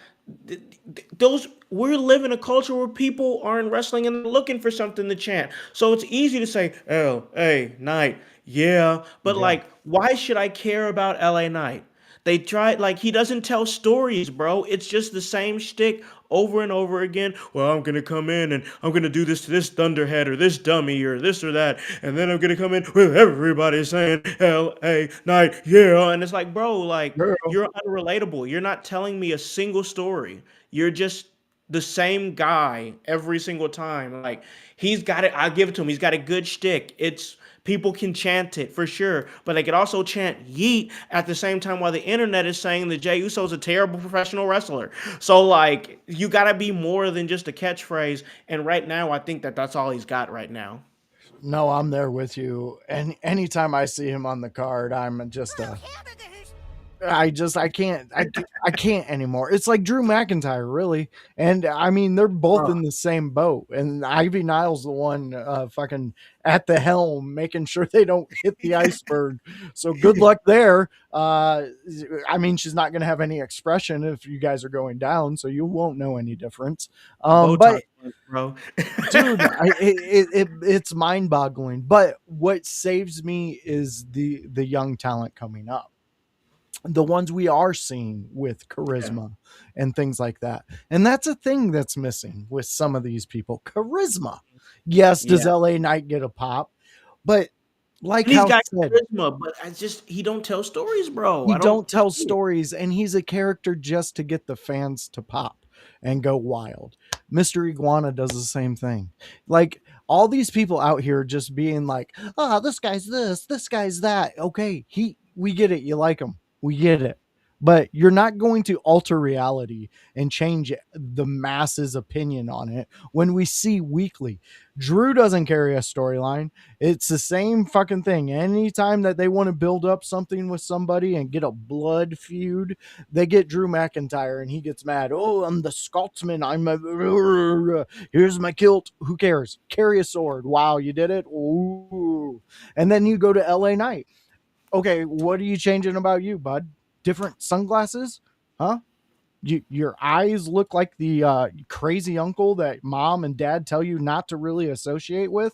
Speaker 3: those, we're living a culture where people are in wrestling and looking for something to chant. So it's easy to say, "Oh, hey, Knight, yeah," but
Speaker 4: Yeah.
Speaker 3: like, why should I care about LA Knight? They tried, like, he doesn't tell stories, bro. It's just the same shtick over and over again. Well, I'm gonna come in and I'm gonna do this to this thunderhead or this dummy or this or that, and then I'm gonna come in with everybody saying L.A. Knight, yeah, and it's like, bro, like,
Speaker 4: Girl.
Speaker 3: you're unrelatable. You're not telling me a single story. You're just the same guy every single time. Like, he's got it. I'll give it to him. He's got a good shtick. It's people can chant it for sure, but they could also chant yeet at the same time while the internet is saying that Jey Uso's a terrible professional wrestler. So like, you gotta be more than just a catchphrase. And right now, I think that that's all he's got right now.
Speaker 4: No, I'm there with you. And anytime I see him on the card, I'm just I can't anymore. It's like Drew McIntyre, really. And I mean, they're both
Speaker 3: Uh,
Speaker 4: in the same boat. And Ivy Niles the one fucking at the helm, making sure they don't hit the iceberg. So good luck there. I mean, she's not gonna have any expression if you guys are going down, so you won't know any difference.
Speaker 3: Botox,
Speaker 4: But
Speaker 3: bro.
Speaker 4: dude, it's mind boggling. But what saves me is the young talent coming up, the ones we are seeing with
Speaker 3: Yeah,
Speaker 4: charisma and things like that. And that's a thing that's missing with some of these people. Charisma. Yes, does
Speaker 3: yeah.
Speaker 4: LA Knight get a pop? But like
Speaker 3: And he's
Speaker 4: House
Speaker 3: got
Speaker 4: said,
Speaker 3: charisma, but I just he don't tell stories, bro.
Speaker 4: he
Speaker 3: I don't
Speaker 4: don't tell
Speaker 3: see it.
Speaker 4: stories, and he's a character just to get the fans to pop and go wild. Mr. Iguana does the same thing. Like all these people out here just being like, "Ah, this guy's this guy's that." Okay, we get it. You like him. We get it. But you're not going to alter reality and change the masses' opinion on it when we see weekly. Drew doesn't carry a storyline. It's the same fucking thing. Anytime that they want to build up something with somebody and get a blood feud, they get Drew McIntyre and he gets mad. Oh, I'm the Scotsman. Here's my kilt. Who cares? Carry a sword. Wow, you did it. Ooh. And then you go to LA Knight. Okay, what are you changing about you, bud? Different sunglasses? Huh? Your eyes look like the crazy uncle that mom and dad tell you not to really associate with.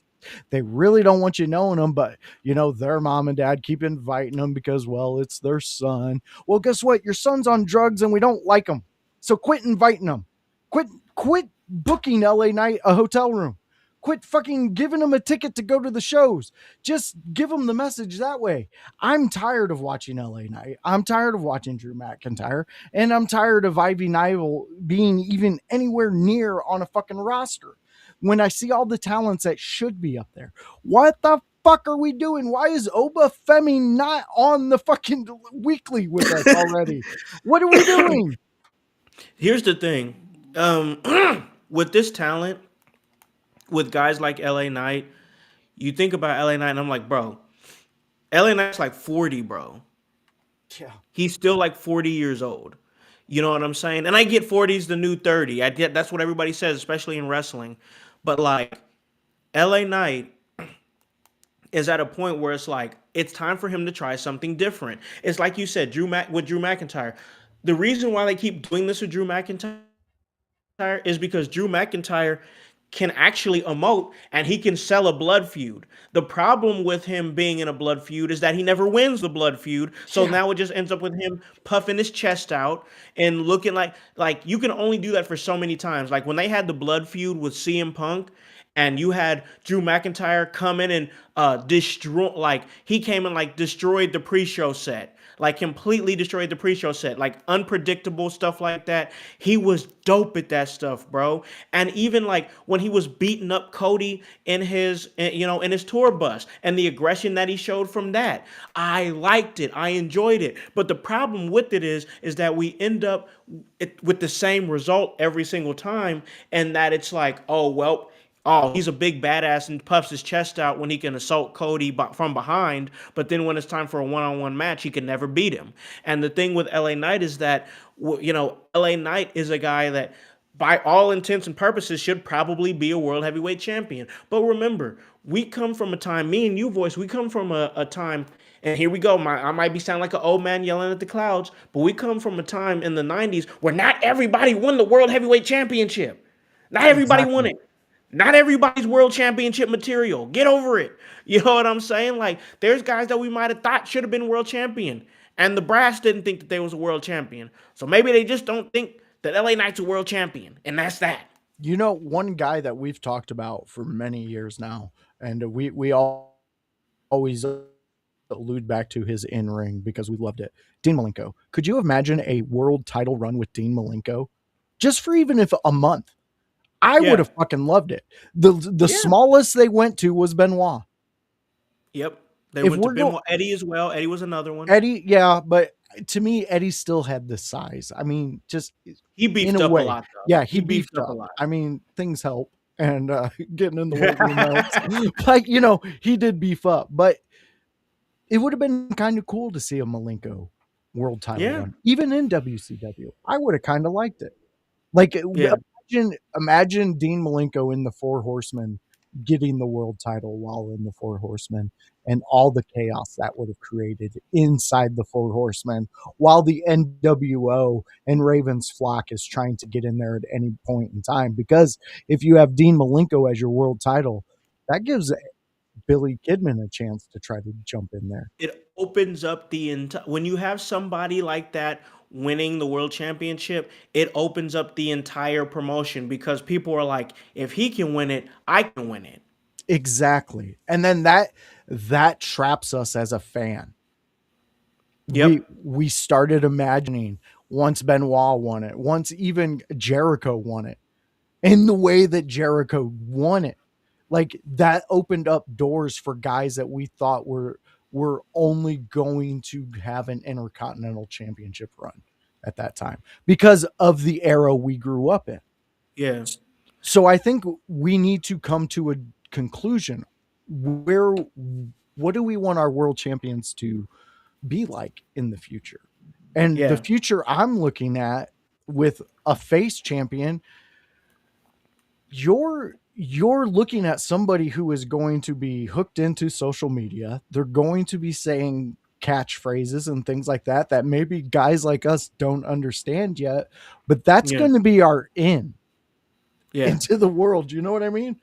Speaker 4: They really don't want you knowing them, but their mom and dad keep inviting them because, well, it's their son. Well, guess what? Your son's on drugs and we don't like him. So quit inviting him. Quit booking LA Knight a hotel room. Quit fucking giving them a ticket to go to the shows. Just give them the message that way. I'm tired of watching LA Knight. I'm tired of watching Drew McIntyre. And I'm tired of Ivy Nile being even anywhere near on a fucking roster. When I see all the talents that should be up there, what the fuck are we doing? Why is Oba Femi not on the fucking weekly with us already? What are we doing?
Speaker 3: Here's the thing. Um, with this talent, with guys like LA Knight, you think about LA Knight, and I'm like, bro, LA Knight's like 40, bro.
Speaker 4: Yeah.
Speaker 3: He's still like 40 years old. You know what I'm saying? And I get 40 is the new 30. I get that's what everybody says, especially in wrestling. But like, LA Knight is at a point where it's like it's time for him to try something different. It's like you said, with Drew McIntyre. The reason why they keep doing this with Drew McIntyre is because Drew McIntyre can actually emote and he can sell a blood feud. The problem with him being in a blood feud is that he never wins the blood feud. So
Speaker 4: Yeah.
Speaker 3: now it just ends up with him puffing his chest out and looking like you can only do that for so many times. Like when they had the blood feud with CM Punk and you had Drew McIntyre come in and destroy, like he came and like destroyed the pre-show set, like completely destroyed the pre-show set, like unpredictable stuff like that. He was dope at that stuff, bro. And even like when he was beating up Cody in his, in his tour bus, and the aggression that he showed from that, I liked it, I enjoyed it. But the problem with it is that we end up with the same result every single time, and that it's like, oh well, oh, he's a big badass and puffs his chest out when he can assault Cody from behind, but then when it's time for a one-on-one match, he can never beat him. And the thing with LA Knight is that, LA Knight is a guy that, by all intents and purposes, should probably be a world heavyweight champion. But remember, we come from a time, me and you, voice, we come from a time, and here we go. I might be sounding like an old man yelling at the clouds, but we come from a time in the 90s where not everybody won the world heavyweight championship. Not everybody won
Speaker 4: Exactly.
Speaker 3: it. Not everybody's world championship material. Get over it. You know what I'm saying? Like, there's guys that we might have thought should have been world champion, and the brass didn't think that they was a world champion. So maybe they just don't think that LA Knight's a world champion, and that's that.
Speaker 4: One guy that we've talked about for many years now, and we all always allude back to his in ring because we loved it. Dean Malenko. Could you imagine a world title run with Dean Malenko, just for even if a month? I would
Speaker 3: Yeah.
Speaker 4: have fucking loved it. The
Speaker 3: Yeah.
Speaker 4: smallest they went to was Benoit.
Speaker 3: Yep. They
Speaker 4: If
Speaker 3: went to
Speaker 4: we're going
Speaker 3: Eddie as well. Eddie was another one.
Speaker 4: Eddie, yeah, but to me, Eddie still had the size. I mean, just
Speaker 3: He
Speaker 4: in
Speaker 3: beefed
Speaker 4: a
Speaker 3: up a
Speaker 4: way,
Speaker 3: lot, though.
Speaker 4: yeah,
Speaker 3: He
Speaker 4: he
Speaker 3: beefed
Speaker 4: beefed
Speaker 3: up a
Speaker 4: up.
Speaker 3: lot.
Speaker 4: I mean, things help, and getting in the weight room helps. Like he did beef up, but it would have been kind of cool to see a Malenko world title
Speaker 3: Yeah.
Speaker 4: run, even in WCW. I would have kind of liked it. Like
Speaker 3: Yeah.
Speaker 4: imagine Dean Malenko in the Four Horsemen getting the world title while in the Four Horsemen, and all the chaos that would have created inside the Four Horsemen while the NWO and Ravens flock is trying to get in there at any point in time. Because if you have Dean Malenko as your world title, that gives Billy Kidman a chance to try to jump in there.
Speaker 3: It opens up the entire, when you have somebody like that winning the world championship, it opens up the entire promotion because people are like, if he can win it, I can win it.
Speaker 4: Exactly. And then that traps us as a fan.
Speaker 3: Yep.
Speaker 4: We started imagining once Benoit won it, once even Jericho won it, in the way that Jericho won it. Like that opened up doors for guys that we thought were only going to have an Intercontinental Championship run at that time because of the era we grew up in.
Speaker 3: Yeah.
Speaker 4: So I think we need to come to a conclusion. What do we want our world champions to be like in the future? And
Speaker 3: Yeah.
Speaker 4: the future I'm looking at with a face champion, you're looking at somebody who is going to be hooked into social media. They're going to be saying catchphrases and things like that maybe guys like us don't understand yet, but that's
Speaker 3: Yeah.
Speaker 4: going to be our in
Speaker 3: Yeah.
Speaker 4: into the world. You know what I mean?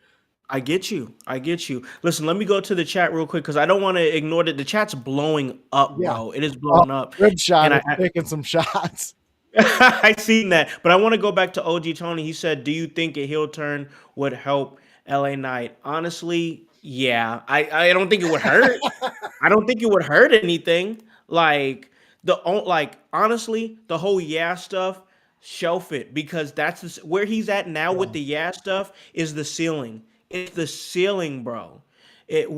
Speaker 3: I get you. I get you. Listen, let me go to the chat real quick because I don't want to ignore that. The chat's blowing up,
Speaker 4: Yeah.
Speaker 3: bro. It is blowing up.
Speaker 4: Good shot
Speaker 3: And
Speaker 4: at taking some shots.
Speaker 3: I seen that, but I want to go back to OG Tony. He said, "Do you think a heel turn would help LA Knight?" Honestly, yeah. I don't think it would hurt. I don't think it would hurt anything. Like honestly, the whole yeah stuff, shelf it because where he's at now with the yeah stuff is the ceiling. It's the ceiling, bro. We've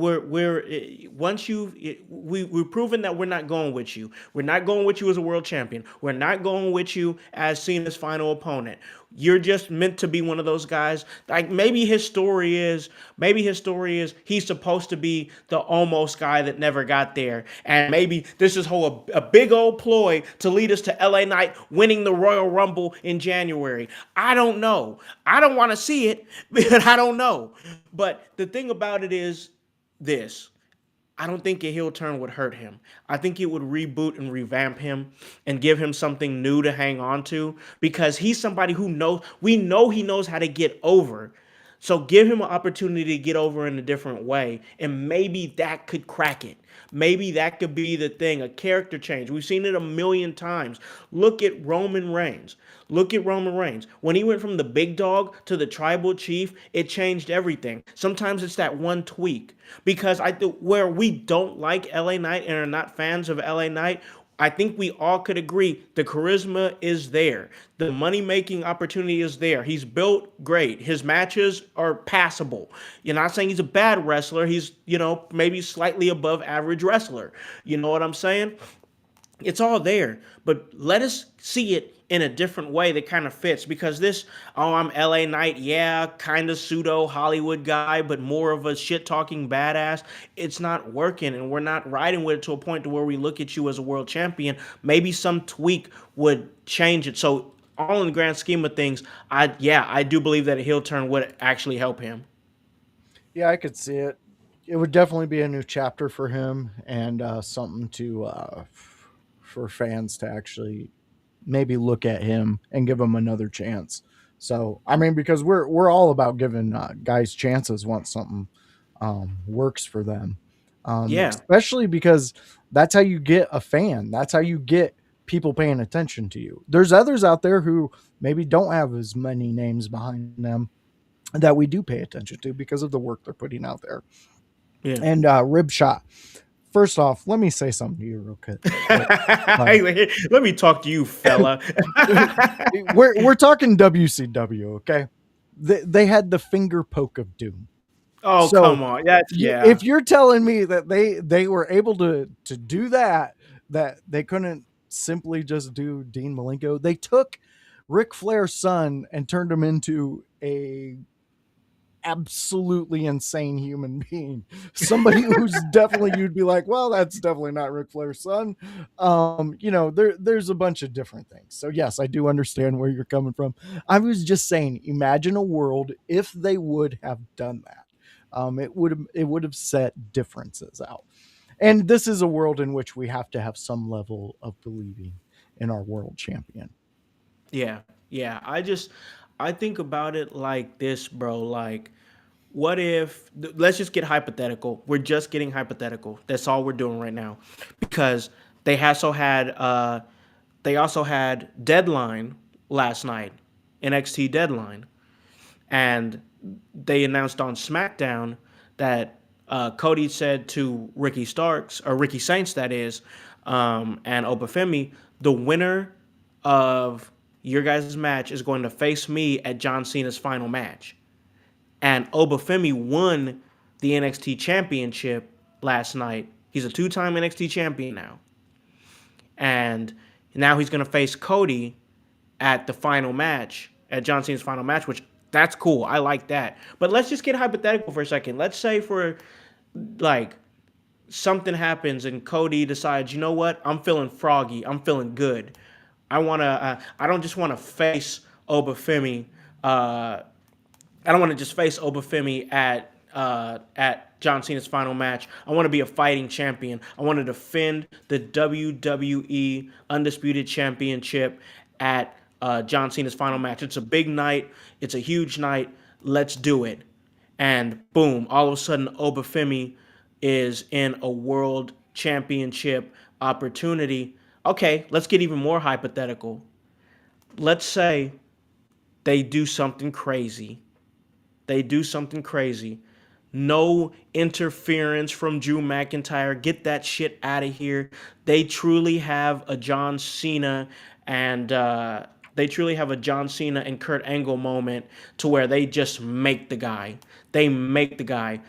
Speaker 3: proven that we're not going with you. We're not going with you as a world champion. We're not going with you as Cena's final opponent. You're just meant to be one of those guys. Like maybe his story is he's supposed to be the almost guy that never got there, and maybe this is a big old ploy to lead us to LA Knight winning the Royal Rumble in January. I don't know. I don't want to see it, but I don't know. But the thing about it is this. I don't think a heel turn would hurt him. I think it would reboot and revamp him and give him something new to hang on to because he's somebody we know he knows how to get over. So give him an opportunity to get over in a different way, and maybe that could crack it. Maybe that could be the thing, a character change. We've seen it a million times. Look at Roman Reigns. When he went from the big dog to the tribal chief, it changed everything. Sometimes it's that one tweak. Because where we don't like LA Knight and are not fans of LA Knight, I think we all could agree the charisma is there. The money-making opportunity is there. He's built great. His matches are passable. You're not saying he's a bad wrestler. He's, maybe slightly above average wrestler. You know what I'm saying? It's all there, but let us see it in a different way that kind of fits because this, oh, I'm LA Knight, yeah, kind of pseudo Hollywood guy, but more of a shit talking badass. It's not working, and we're not riding with it to a point to where we look at you as a world champion. Maybe some tweak would change it. So, all in the grand scheme of things, I do believe that a heel turn would actually help him.
Speaker 4: Yeah, I could see it. It would definitely be a new chapter for him and something to for fans to actually maybe look at him and give him another chance. So I mean, because we're all about giving guys chances once something works for them,
Speaker 3: Yeah,
Speaker 4: especially because that's how you get a fan. That's how you get people paying attention to you. There's others out there who maybe don't have as many names behind them that we do pay attention to because of the work they're putting out there.
Speaker 3: yeah.
Speaker 4: And rib shot. First off, let me say something to you real quick. Like,
Speaker 3: Let me talk to you, fella.
Speaker 4: we're talking WCW, okay? They had the finger poke of doom.
Speaker 3: Oh,
Speaker 4: So
Speaker 3: come on. That's yeah.
Speaker 4: if you're telling me that they were able to do that, that they couldn't simply just do Dean Malenko, they took Ric Flair's son and turned him into a absolutely insane human being. Somebody who's definitely you'd be like, well, that's definitely not Ric Flair's son. There's a bunch of different things. So yes, I do understand where you're coming from. I was just saying, imagine a world if they would have done that. It would have set differences out. And this is a world in which we have to have some level of believing in our world champion.
Speaker 3: Yeah. Yeah. I think about it like this, bro. Like, what if let's just get hypothetical. We're just getting hypothetical. That's all we're doing right now. Because they also had Deadline last night, NXT Deadline. And they announced on SmackDown that Cody said to Ricky Starks or Ricky Saints, that is, and Obafemi, the winner of your guys' match is going to face me at John Cena's final match. And Obafemi won the NXT Championship last night. He's a two-time NXT champion now, and now he's going to face Cody at the final match, at John Cena's final match, which that's cool. I like that. But let's just get hypothetical for a second. Let's say for like something happens and Cody decides, you know what? I'm feeling froggy. I'm feeling good. I want to. I don't just want to face Obafemi. Uh, I don't want to just face Obafemi at John Cena's final match. I want to be a fighting champion. I want to defend the WWE Undisputed Championship at John Cena's final match. It's a big night. It's a huge night. Let's do it. And boom, all of a sudden, Obafemi is in a world championship opportunity. Okay, let's get even more hypothetical. Let's say they do something crazy. They do something crazy. No interference from Drew McIntyre. Get that shit out of here. They truly have a John Cena and Kurt Angle moment to where they just make the guy. They make the guy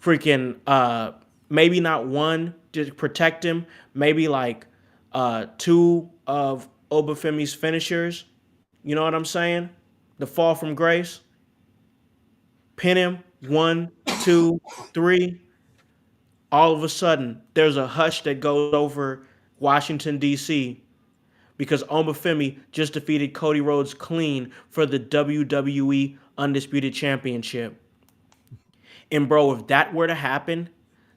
Speaker 3: freaking maybe not one to protect him, maybe like two of Obafemi's finishers. You know what I'm saying? The fall from grace. Pin him, one, two, three. All of a sudden, there's a hush that goes over Washington, D.C. because Omafemi just defeated Cody Rhodes clean for the WWE Undisputed Championship. And, bro, if that were to happen,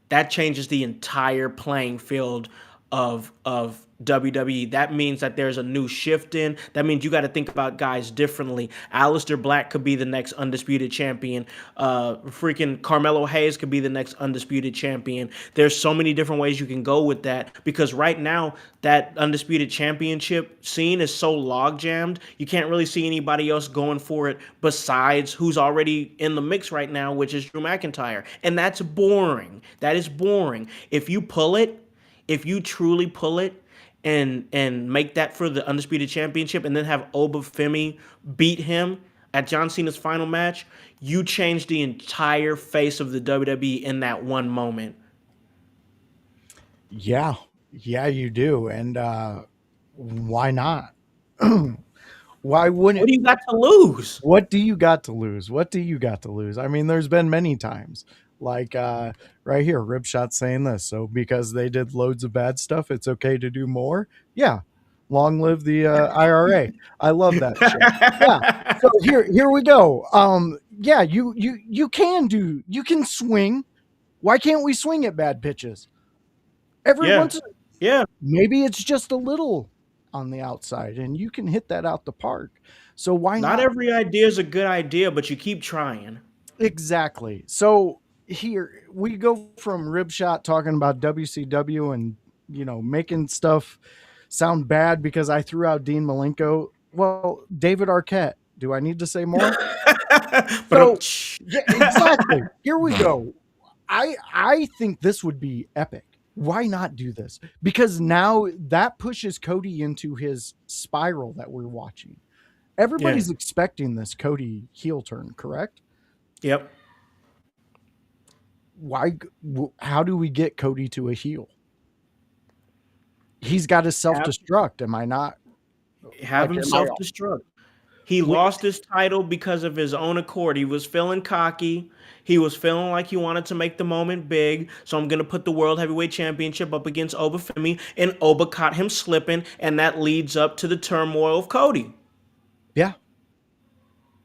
Speaker 3: that changes the entire playing field of WWE. That means that there's a new shift in. That means you got to think about guys differently. Aleister Black could be the next undisputed champion. Freaking Carmelo Hayes could be the next undisputed champion. There's so many different ways you can go with that because right now that undisputed championship scene is so log jammed. You can't really see anybody else going for it besides who's already in the mix right now, which is Drew McIntyre, and that's boring. That is boring. If you truly pull it and make that for the undisputed championship, and then have Obafemi beat him at John Cena's final match, you change the entire face of the WWE in that one moment.
Speaker 4: Yeah. Yeah, you do. And why not? Why
Speaker 3: What
Speaker 4: wouldn't?
Speaker 3: do you got to lose?
Speaker 4: What do you got to lose? What do you got to lose? I mean, there's been many times. Like right here, Ripshot saying this. So because they did loads of bad stuff, it's okay to do more. Yeah. Long live the IRA. I love that shit. Yeah. So here we go. Yeah, you can do, you can swing. Why can't we swing at bad pitches? Every
Speaker 3: Yeah,
Speaker 4: once,
Speaker 3: yeah.
Speaker 4: maybe it's just a little on the outside and you can hit that out the park. So why
Speaker 3: Not
Speaker 4: not?
Speaker 3: every idea is a good idea, but you keep trying.
Speaker 4: Exactly. So here we go from Ribshot talking about WCW and making stuff sound bad because I threw out Dean Malenko. Well, David Arquette. Do I need to say more?
Speaker 3: But I'm.
Speaker 4: So yeah, exactly. Here we go. I think this would be epic. Why not do this? Because now that pushes Cody into his spiral that we're watching.
Speaker 3: Yeah.
Speaker 4: Everybody's expecting this Cody heel turn, correct?
Speaker 3: Yep.
Speaker 4: Why? How do we get Cody to a heel? He's got to self
Speaker 3: Have
Speaker 4: destruct. Am I not?
Speaker 3: have
Speaker 4: Like,
Speaker 3: him
Speaker 4: am I?
Speaker 3: self destruct. He
Speaker 4: Wait,
Speaker 3: lost his title because of his own accord. He was feeling cocky. He was feeling like he wanted to make the moment big. So I'm gonna put the World Heavyweight Championship up against Obafemi, and Oba caught him slipping, and that leads up to the turmoil of Cody.
Speaker 4: yeah,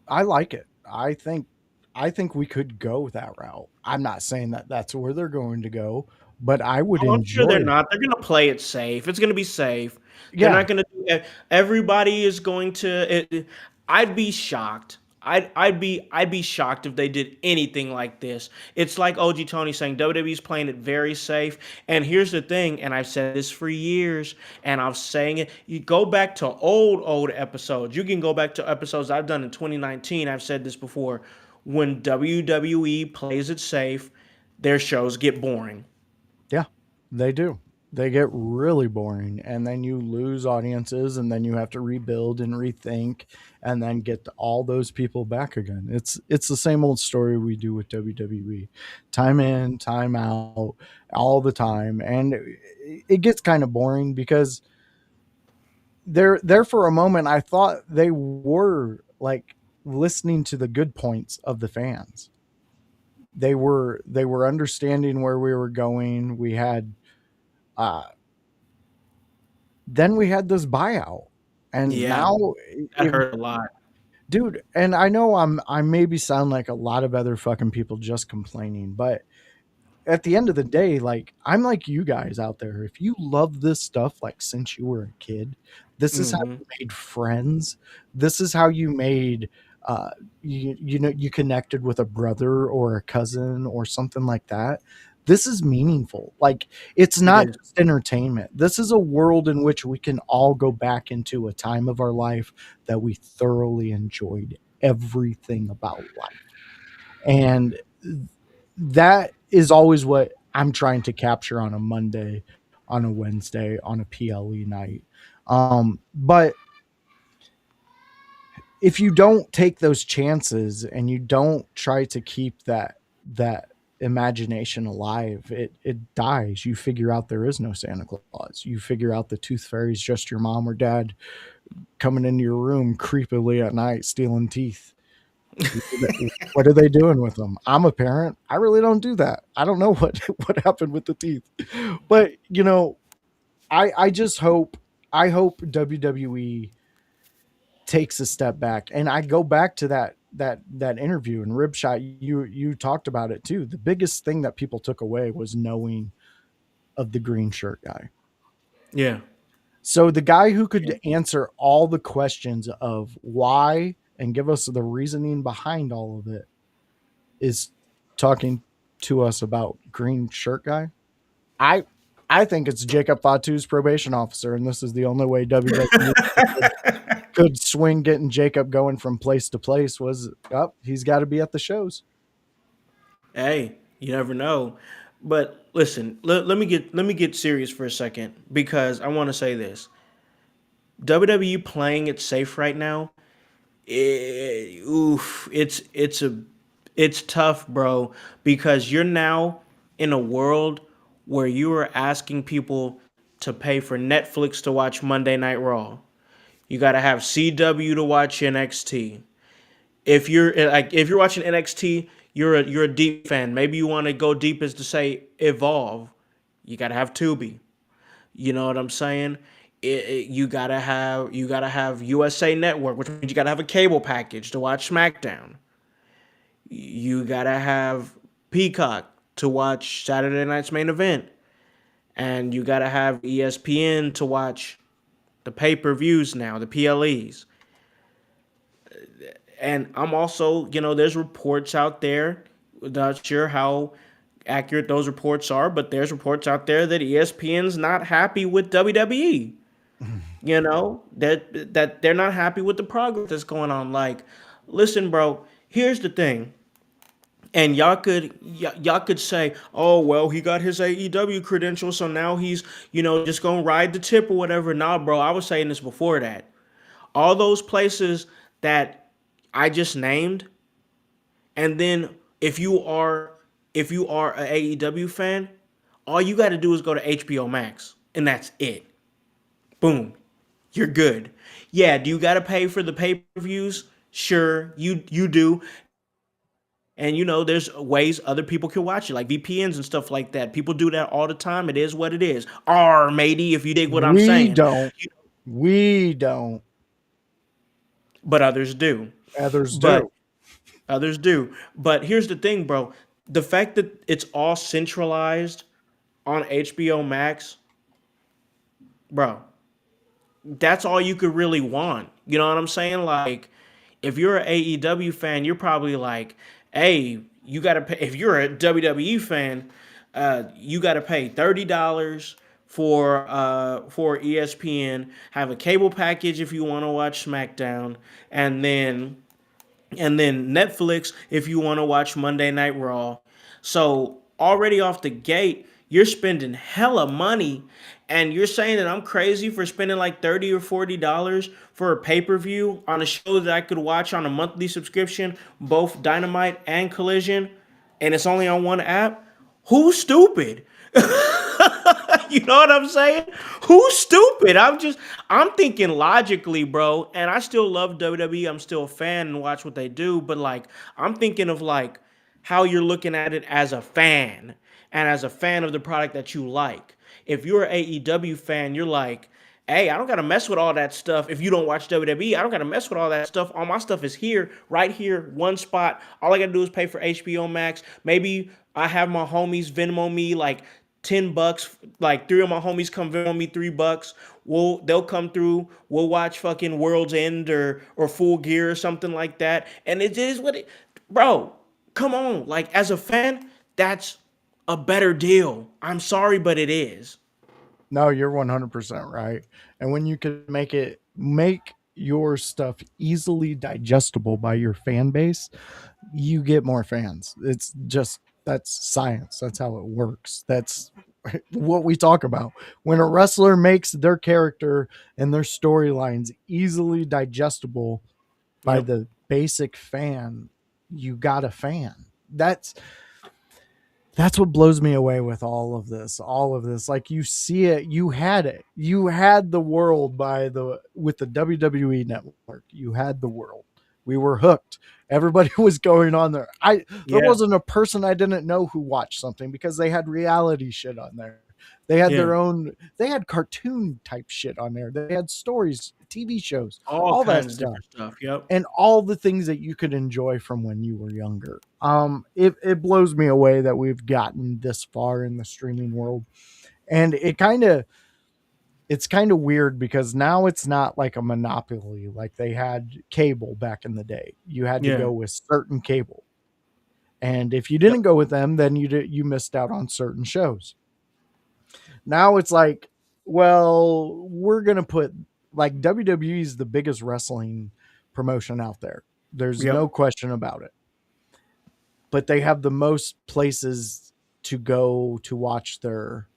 Speaker 4: I like it. I think we could go that route. I'm not saying that that's where they're going to go, but I would
Speaker 3: Oh, I'm sure
Speaker 4: enjoy
Speaker 3: they're
Speaker 4: it.
Speaker 3: not. They're gonna play it safe. It's gonna be safe. They're
Speaker 4: Yeah,
Speaker 3: not gonna do it. Everybody is going to. I'd be shocked. I'd be shocked if they did anything like this. It's like OG Tony saying WWE's playing it very safe. And here's the thing, and I've said this for years, and I'm saying it. You go back to old episodes. You can go back to episodes I've done in 2019. I've said this before. When WWE plays it safe, their shows get boring.
Speaker 4: yeah, they do. They get really boring, and then you lose audiences, and then you have to rebuild and rethink, and then get all those people back again. It's the same old story we do with WWE, time in, time out, all the time, and it gets kind of boring because there for a moment I thought they were like listening to the good points of the fans. They were understanding where we were going. We had uh then we had this buyout. And
Speaker 3: Yeah,
Speaker 4: now
Speaker 3: that
Speaker 4: it,
Speaker 3: hurt a lot.
Speaker 4: dude, and I know I maybe sound like a lot of other fucking people just complaining, but at the end of the day, like I'm like you guys out there. If you love this stuff like since you were a kid, this is how
Speaker 3: Mhm.
Speaker 4: you made friends. This is how you made uh you connected with a brother or a cousin or something like that. This is meaningful. Like it's
Speaker 3: It
Speaker 4: not
Speaker 3: is.
Speaker 4: just entertainment. This is a world in which we can all go back into a time of our life that we thoroughly enjoyed everything about life. And that is always what I'm trying to capture on a Monday, on a Wednesday, on a PLE night. But if you don't take those chances and you don't try to keep that imagination alive, it dies. You figure out there is no Santa Claus. You figure out the tooth fairy is just your mom or dad coming into your room creepily at night stealing teeth. What are they doing with them? I'm a parent. I really don't do that. I don't know what what happened with the teeth, but I just hope I hope WWE takes a step back. And I go back to that interview and Ribshot. You talked about it too. The biggest thing that people took away was knowing of the green shirt guy.
Speaker 3: Yeah.
Speaker 4: So the guy who could answer all the questions of why and give us the reasoning behind all of it is talking to us about green shirt guy. I I think it's Jacob Fatu's probation officer, and this is the only way WWE could swing getting Jacob going from place to place was up. He's got to be at the shows.
Speaker 3: Hey, you never know. But listen, let me get serious for a second because I want to say this. WWE playing it safe right now. Oof, it's tough, bro, because you're now in a world where you are asking people to pay for Netflix to watch Monday Night Raw. You got to have CW to watch NXT. If you're watching NXT, you're a deep fan. Maybe you want to go deep as to say Evolve. You got to have Tubi. You know what I'm saying? You gotta have USA Network, which means you gotta have a cable package to watch SmackDown. You gotta have Peacock to watch Saturday Night's Main Event, and you gotta have ESPN to watch the pay-per-views now, the PLEs. And I'm also, there's reports out there. Not sure how accurate those reports are, but there's reports out there that ESPN's not happy with WWE. That they're not happy with the progress that's going on. Like, listen, bro. Here's the thing. And y'all could say, oh well, he got his AEW credentials, so now he's just gonna ride the tip or whatever. Nah, bro, I was saying this before that. All those places that I just named, and then if you are an AEW fan, all you got to do is go to HBO Max, and that's it. Boom, you're good. Yeah, do you got to pay for the pay-per-views? Sure, you do. And there's ways other people can watch it, like VPNs and stuff like that. People do that all the time. It is what it is. R matey, if you dig what I'm
Speaker 4: We
Speaker 3: saying.
Speaker 4: don't. We don't.
Speaker 3: But others do.
Speaker 4: Others
Speaker 3: But
Speaker 4: do.
Speaker 3: others do. But here's the thing, bro. The fact that it's all centralized on HBO Max, bro, that's all you could really want. You know what I'm saying? Like, if you're an AEW fan, you're probably like, hey, you gotta pay. If you're a WWE fan, you gotta pay $30 for ESPN. Have a cable package if you want to watch SmackDown, and then Netflix if you want to watch Monday Night Raw. So already off the gate, you're spending hella money, and you're saying that I'm crazy for spending like $30 or $40 for a pay-per-view on a show that I could watch on a monthly subscription, both Dynamite and Collision, and it's only on one app? Who's stupid? You know what I'm saying? Who's stupid? I'm thinking logically, bro. And I still love WWE. I'm still a fan and watch what they do. But like, I'm thinking of like how you're looking at it as a fan and as a fan of the product that you like. If you're an AEW fan, you're like, hey, I don't gotta mess with all that stuff. If you don't watch WWE, I don't gotta mess with all that stuff. All my stuff is here, right here, one spot. All I gotta do is pay for HBO Max. Maybe I have my homies Venmo me like $10. Like three of my homies come Venmo me $3. They'll come through. We'll watch fucking World's End or Full Gear or something like that. And it is what it, bro. Come on, like as a fan, that's a better deal. I'm sorry, but it is.
Speaker 4: No, you're 100% right. And when you can make your stuff easily digestible by your fan base, you get more fans. That's science. That's how it works. That's what we talk about. When a wrestler makes their character and their storylines easily digestible by
Speaker 3: Yep.
Speaker 4: the basic fan, you got a fan. That's what blows me away with all of this. Like, you see it, you had the world with the WWE network. You had the world. We were hooked. Everybody was going on there. There
Speaker 3: Yeah.
Speaker 4: wasn't a person I didn't know who watched something, because they had reality shit on there. They had
Speaker 3: Yeah.
Speaker 4: they had cartoon type shit on there. They had stories, TV shows,
Speaker 3: All
Speaker 4: all that
Speaker 3: kinds of
Speaker 4: stuff,
Speaker 3: different stuff. Yep.
Speaker 4: and all the things that you could enjoy from when you were younger. It blows me away that we've gotten this far in the streaming world. And it's kind of weird, because now it's not like a monopoly like they had cable back in the day. You had to
Speaker 3: Yeah.
Speaker 4: go with certain cable. And if you didn't go with them, then you missed out on certain shows. Now it's like, well, we're going to put, like, WWE is the biggest wrestling promotion out there. There's
Speaker 3: Yep.
Speaker 4: no question about it. But they have the most places to go to watch their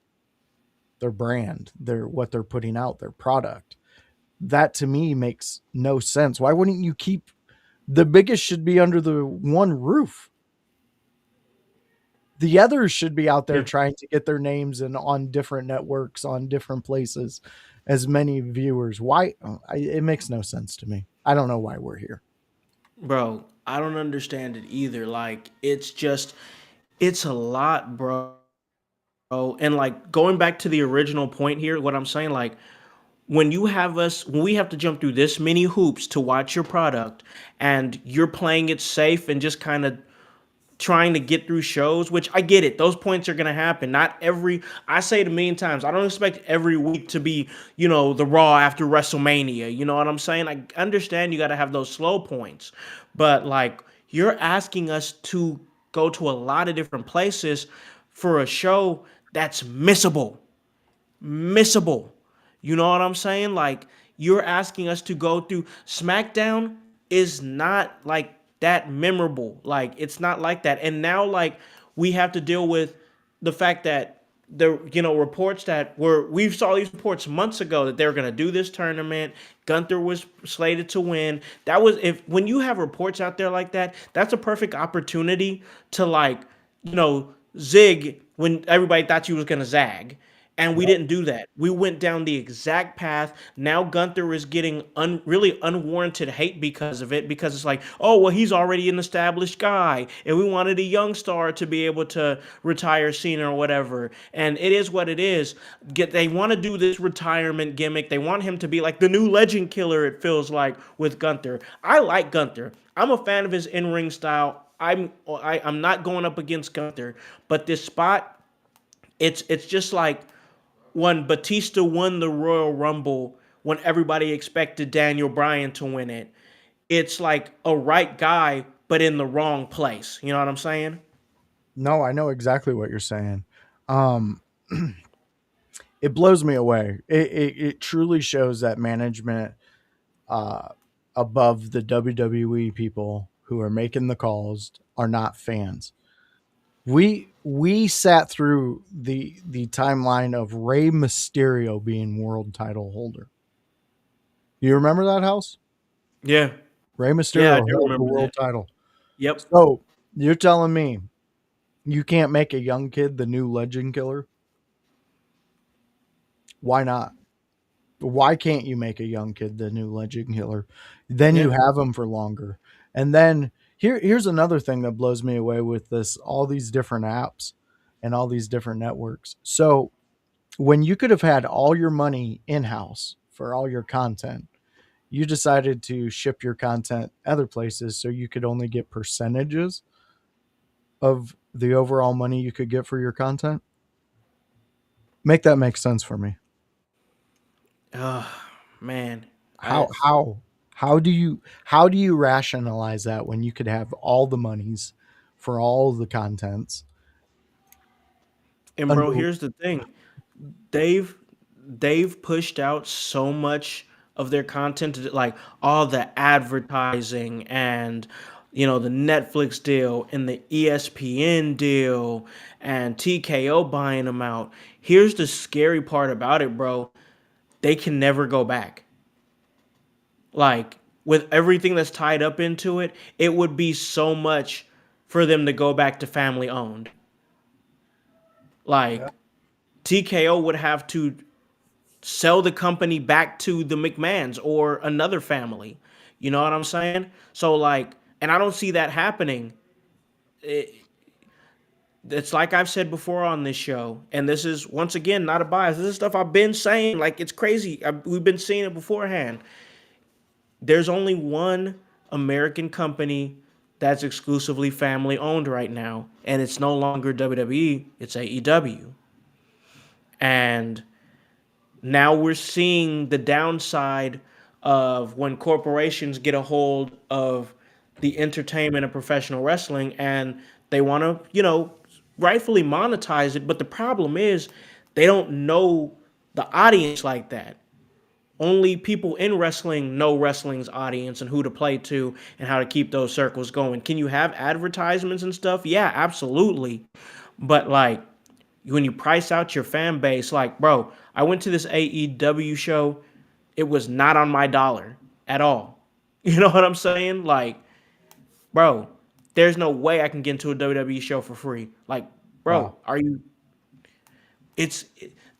Speaker 4: brand, what they're putting out, their product. That to me makes no sense. Why wouldn't you keep the biggest should be under the one roof? The others should be out there
Speaker 3: Yeah.
Speaker 4: trying to get their names and on different networks, on different places, as many viewers. Why? It makes no sense to me. I don't know why we're here.
Speaker 3: Bro, I don't understand it either. Like, it's just, it's a lot, bro. And like going back to the original point here, what I'm saying, like, when we have to jump through this many hoops to watch your product and you're playing it safe and just kind of trying to get through shows, which I get it. Those points are going to happen. Not every, I say it a million times, I don't expect every week to be, the Raw after WrestleMania. You know what I'm saying? I understand you got to have those slow points, but like you're asking us to go to a lot of different places for a show that's missable. You know what I'm saying? Like you're asking us to go through SmackDown is not like that memorable. Like it's not like that. And now like we have to deal with the fact that the reports that we saw these reports months ago that they were going to do this tournament. Gunther was slated to win. That was if when you have reports out there like that, that's a perfect opportunity to like zig when everybody thought you was going to zag. And we didn't do that. We went down the exact path. Now Gunther is getting really unwarranted hate because of it. Because it's like, oh well, he's already an established guy, and we wanted a young star to be able to retire Cena or whatever. And it is what it is. They want to do this retirement gimmick. They want him to be like the new legend killer. It feels like with Gunther. I like Gunther. I'm a fan of his in-ring style. I'm not going up against Gunther, but this spot, it's just like when Batista won the Royal Rumble when everybody expected Daniel Bryan to win it. It's like a right guy, but in the wrong place. You know what I'm saying?
Speaker 4: No, I know exactly what you're saying. Um, it blows me away. It truly shows that management uh, above the WWE people who are making the calls are not fans. We sat through the timeline of Rey Mysterio being world title holder. You remember that house?
Speaker 3: Yeah.
Speaker 4: Rey
Speaker 3: Yeah, I
Speaker 4: Mysterio
Speaker 3: do
Speaker 4: held the
Speaker 3: remember
Speaker 4: world
Speaker 3: that.
Speaker 4: title.
Speaker 3: Yep.
Speaker 4: So you're telling me you can't make a young kid the new legend killer? Why not? Why can't you make a young kid the new legend killer? Then you
Speaker 3: Yeah.
Speaker 4: have him for longer. And then here's another thing that blows me away with this all these different apps and all these different networks. So when you could have had all your money in house for all your content, you decided to ship your content other places so you could only get percentages of the overall money you could get for your content. Make that make sense for me.
Speaker 3: Oh, man.
Speaker 4: How
Speaker 3: I
Speaker 4: how how do you rationalize that when you could have all the monies for all the contents
Speaker 3: and bro,
Speaker 4: under
Speaker 3: here's the thing. They've they've pushed out so much of their content like all the advertising and the Netflix deal and the ESPN deal and TKO buying them out. Here's the scary part about it, bro. They can never go back. Like with everything that's tied up into it, it would be so much for them to go back to family owned. Like TKO would have to sell the company back to the McMahons or another family. You know what I'm saying? So like, and I don't see that happening. It, it's like I've said before on this show, and this is once again not a bias. This is stuff I've been saying. Like it's crazy. We've been seeing it beforehand. There's only one American company that's exclusively family owned right now, and it's no longer WWE. It's AEW, and now we're seeing the downside of when corporations get a hold of the entertainment of professional wrestling and they want to, rightfully monetize it. But the problem is they don't know the audience like that. Only people in wrestling know wrestling's audience and who to play to and how to keep those circles going. Can you have advertisements and stuff? Yeah, absolutely. But like when you price out your fan base, like, bro, I went to this AEW show. It was not on my dollar at all. You know what I'm saying? Like, bro, there's no way I can get into a WWE show for free. Like, bro,
Speaker 4: Wow.
Speaker 3: are you it's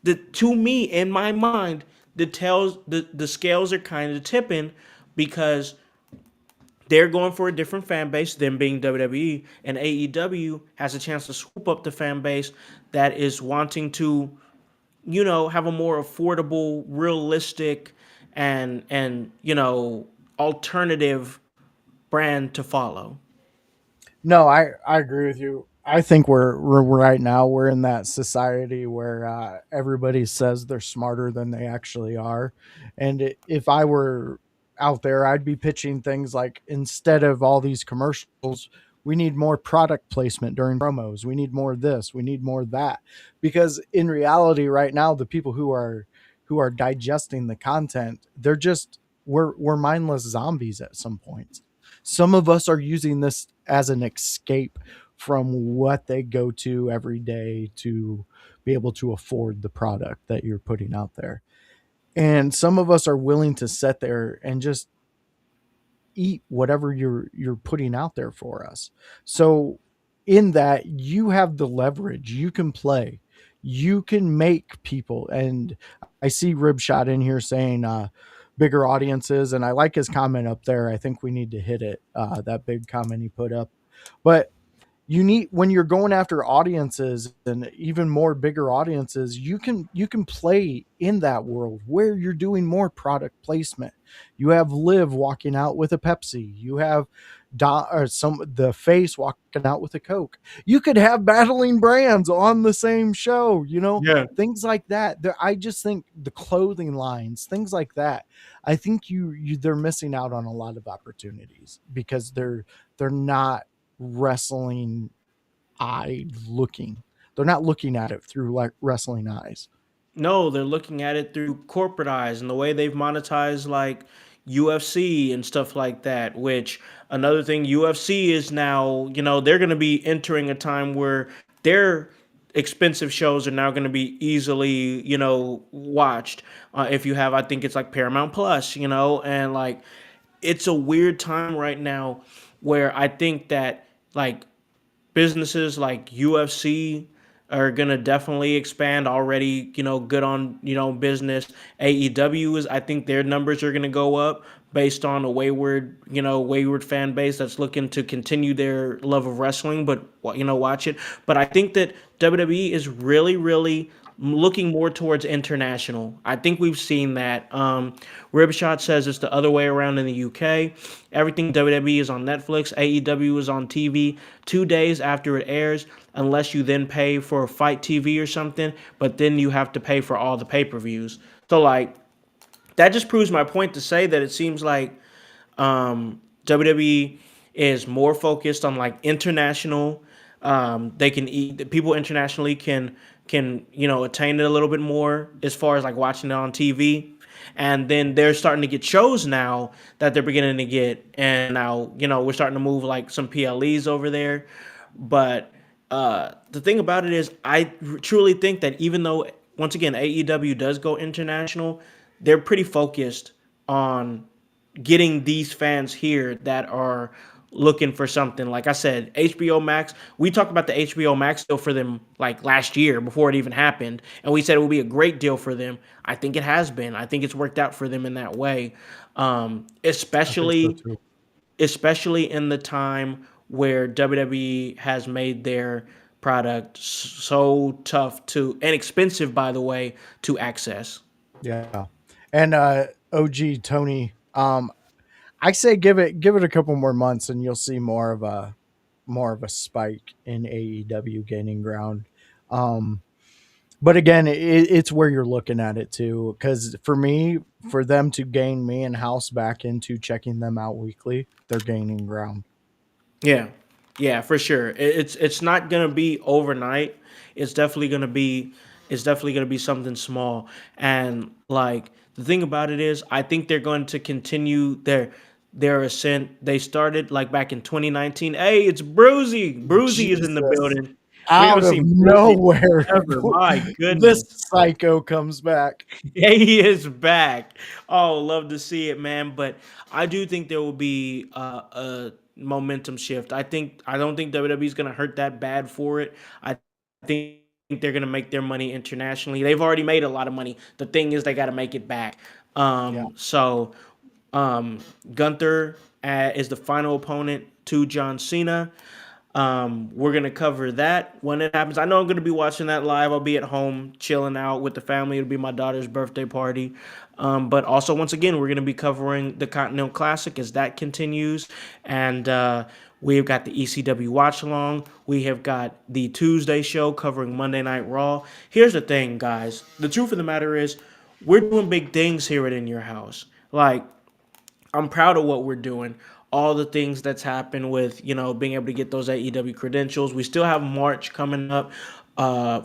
Speaker 3: the to me in my mind the scales are kind of tipping because they're going for a different fan base, them being WWE, and AEW has a chance to swoop up the fan base that is wanting to, have a more affordable, realistic, and alternative brand to follow.
Speaker 4: No, I agree with you. I think we're right now we're in that society where everybody says they're smarter than they actually are, and if I were out there, I'd be pitching things like instead of all these commercials, we need more product placement during promos. We need more of this. We need more of that, because in reality, right now, the people who are digesting the content, we're mindless zombies at some point. Some of us are using this as an escape from what they go to every day to be able to afford the product that you're putting out there. And some of us are willing to sit there and just eat whatever you're putting out there for us. So in that, you have the leverage, you can play, you can make people. And I see Ribshot in here saying bigger audiences, and I like his comment up there. I think we need to hit it, that big comment he put up. But you need, when you're going after audiences and even more bigger audiences, you can play in that world where you're doing more product placement. You have Liv walking out with a Pepsi, you have or some the face walking out with a Coke. You could have battling brands on the same show,
Speaker 3: Yeah.
Speaker 4: things like that. I just think the clothing lines, things like that, I think they're missing out on a lot of opportunities because they're not wrestling eye looking. They're not looking at it through like wrestling eyes.
Speaker 3: No, they're looking at it through corporate eyes and the way they've monetized like UFC and stuff like that. Which another thing, UFC is now, they're going to be entering a time where their expensive shows are now going to be easily, watched. If you have, I think it's like Paramount Plus, and like it's a weird time right now where I think that like businesses like UFC are gonna definitely expand. Already, good on business. AEW is, I think their numbers are gonna go up based on a wayward fan base that's looking to continue their love of wrestling, but watch it. But I think that WWE is really, really looking more towards international. I think we've seen that. Ribshot says it's the other way around in the UK. Everything WWE is on Netflix, AEW is on TV 2 days after it airs, unless you then pay for Fight TV or something. But then you have to pay for all the pay per views. So like that just proves my point to say that it seems like WWE is more focused on like international. They can eat people internationally can attain it a little bit more as far as like watching it on TV. And then they're starting to get shows now that they're beginning to get, and now we're starting to move like some PLEs over there. But the thing about it is, I truly think that even though once again AEW does go international, they're pretty focused on getting these fans here that are looking for something. Like I said, HBO Max, we talked about the HBO Max deal for them like last year before it even happened. And we said it would be a great deal for them. I think it has been. I think it's worked out for them in that way.
Speaker 4: I think so
Speaker 3: Especially
Speaker 4: too.
Speaker 3: especially in the time where WWE has made their product so tough to and expensive, by the way, to access.
Speaker 4: Yeah. And OG Tony, I say give it a couple more months and you'll see more of a spike in AEW gaining ground. Um, but again, it's where you're looking at it too. Because for me, for them to gain me and House back into checking them out weekly, they're gaining ground.
Speaker 3: Yeah, yeah, for sure. It's not gonna be overnight. It's definitely gonna be it's definitely gonna be something small. And like the thing about it is, I think they're going to continue their ascent. They started like back in 2019. Hey, it's Bruzy. Bruzy is in the
Speaker 4: Jesus,
Speaker 3: building. We
Speaker 4: out
Speaker 3: haven't
Speaker 4: of
Speaker 3: seen Bruzy
Speaker 4: nowhere,
Speaker 3: ever. My
Speaker 4: this
Speaker 3: goodness.
Speaker 4: psycho comes back.
Speaker 3: Yeah, he is back. Oh, love to see it, man. But I do think there will be a momentum shift. I don't think WWE is going to hurt that bad for it. I think they're gonna make their money internationally. They've already made a lot of money. The thing is, they got to make it back.
Speaker 4: Yeah.
Speaker 3: So um, Gunther is the final opponent to John Cena. We're gonna cover that when it happens. I know I'm gonna be watching that live. I'll be at home chilling out with the family. It'll be my daughter's birthday party. But also, once again, we're gonna be covering the Continental Classic as that continues, and we've got the ECW watch along. We have got the Tuesday show covering Monday Night Raw. Here's the thing, guys. The truth of the matter is, we're doing big things here at In Your House. Like, I'm proud of what we're doing. All the things that's happened with, being able to get those AEW credentials. We still have March coming up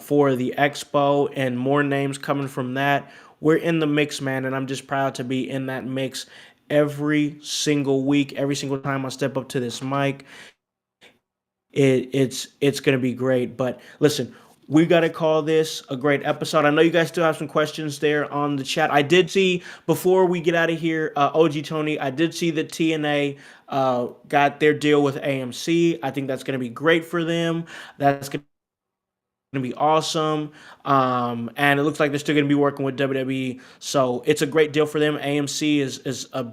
Speaker 3: for the Expo and more names coming from that. We're in the mix, man, and I'm just proud to be in that mix every single week, every single time I step up to this mic. It's gonna be great. But listen, we gotta call this a great episode. I know you guys still have some questions there on the chat. I did see before we get out of here, OG Tony. I did see that TNA got their deal with AMC. I think that's gonna be great for them. That's gonna be awesome. And it looks like they're still gonna be working with WWE, so it's a great deal for them. AMC is a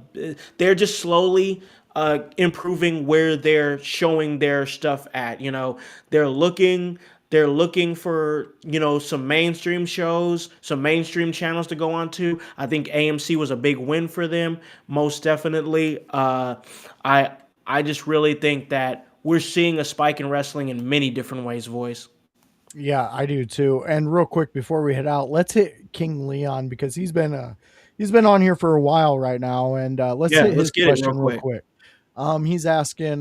Speaker 3: they're just slowly improving where they're showing their stuff at. They're looking for some mainstream shows, some mainstream channels to go on to. I think AMC was a big win for them, most definitely. I I just really think that we're seeing a spike in wrestling in many different ways. Voice.
Speaker 4: Yeah, I do too. And real quick before we head out, let's hit King Leon because he's been on here for a while right now, and let's
Speaker 3: Yeah,
Speaker 4: hit
Speaker 3: let's
Speaker 4: his
Speaker 3: get it real
Speaker 4: question real
Speaker 3: quick.
Speaker 4: quick. He's asking,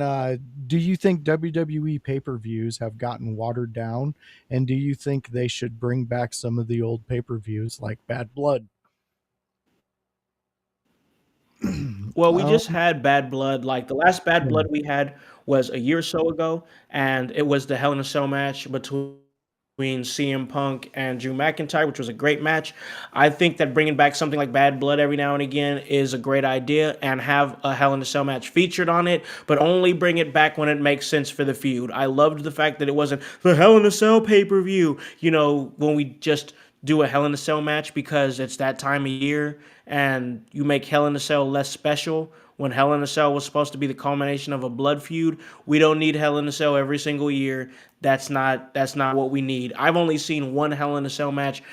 Speaker 4: do you think WWE pay-per-views have gotten watered down, and do you think they should bring back some of the old pay-per-views like Bad Blood?
Speaker 3: Well, we
Speaker 4: Um,
Speaker 3: just had Bad Blood. Like the last Bad
Speaker 4: yeah.
Speaker 3: Blood we had was a year or so ago, and it was the Hell in a Cell match between CM Punk and Drew McIntyre, which was a great match. I think that bringing back something like Bad Blood every now and again is a great idea, and have a Hell in a Cell match featured on it, but only bring it back when it makes sense for the feud. I loved the fact that it wasn't the Hell in a Cell pay per view. When we just do a Hell in a Cell match because it's that time of year, and you make Hell in a Cell less special when Hell in a Cell was supposed to be the culmination of a blood feud. We don't need Hell in a Cell every single year. That's not what we need. I've only seen one Hell in a Cell match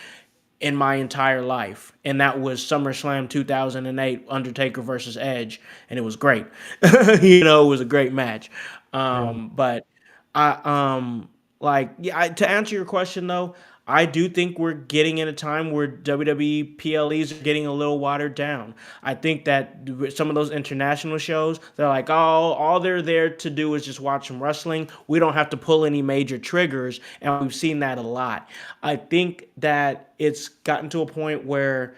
Speaker 3: in my entire life, and that was SummerSlam 2008, Undertaker versus Edge, and it was great. It was a great match.
Speaker 4: Yeah.
Speaker 3: But yeah, to answer your question though, I do think we're getting in a time where WWE PLEs are getting a little watered down. I think that some of those international shows, they're like, oh, all they're there to do is just watch some wrestling. We don't have to pull any major triggers, and we've seen that a lot. I think that it's gotten to a point where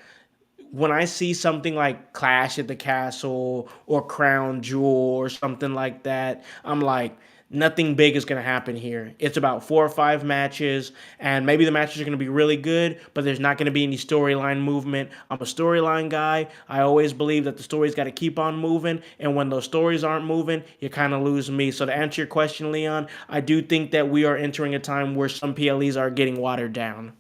Speaker 3: when I see something like Clash at the Castle or Crown Jewel or something like that, I'm like, nothing big is going to happen here. It's about 4 or 5 matches, and maybe the matches are going to be really good, but there's not going to be any storyline movement. I'm a storyline guy. I always believe that the story's got to keep on moving, and when those stories aren't moving, you kind of lose me. So to answer your question, Leon, I do think that we are entering a time where some PLEs are getting watered down.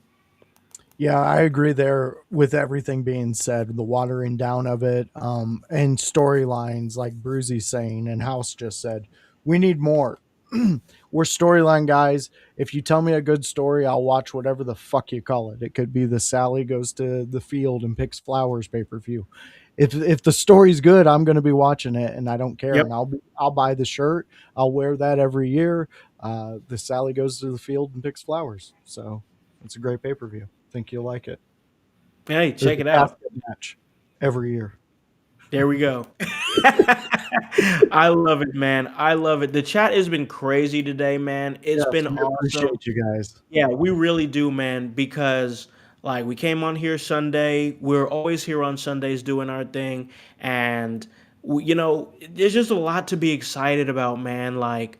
Speaker 4: Yeah, I agree there with everything being said, the watering down of it, and storylines like Bruzy's saying and House just said, we need more. We're storyline guys. If you tell me a good story, I'll watch whatever the fuck you call it. It could be the Sally goes to the field and picks flowers pay-per-view. If the story's good, I'm going to be watching it, and I don't care.
Speaker 3: Yep.
Speaker 4: And I'll buy the shirt. I'll wear that every year. The Sally goes to the field and picks flowers. So it's a great pay-per-view. Think you'll like it.
Speaker 3: Hey,
Speaker 4: There's
Speaker 3: check
Speaker 4: a
Speaker 3: it out.
Speaker 4: basket match every year.
Speaker 3: There we go. I love it, man. I love it. The chat has been crazy today, man. It's
Speaker 4: Yes,
Speaker 3: been
Speaker 4: we
Speaker 3: awesome.
Speaker 4: appreciate you guys.
Speaker 3: Yeah, we really do, man, because like we came on here Sunday. We're always here on Sundays doing our thing, and there's just a lot to be excited about, man. Like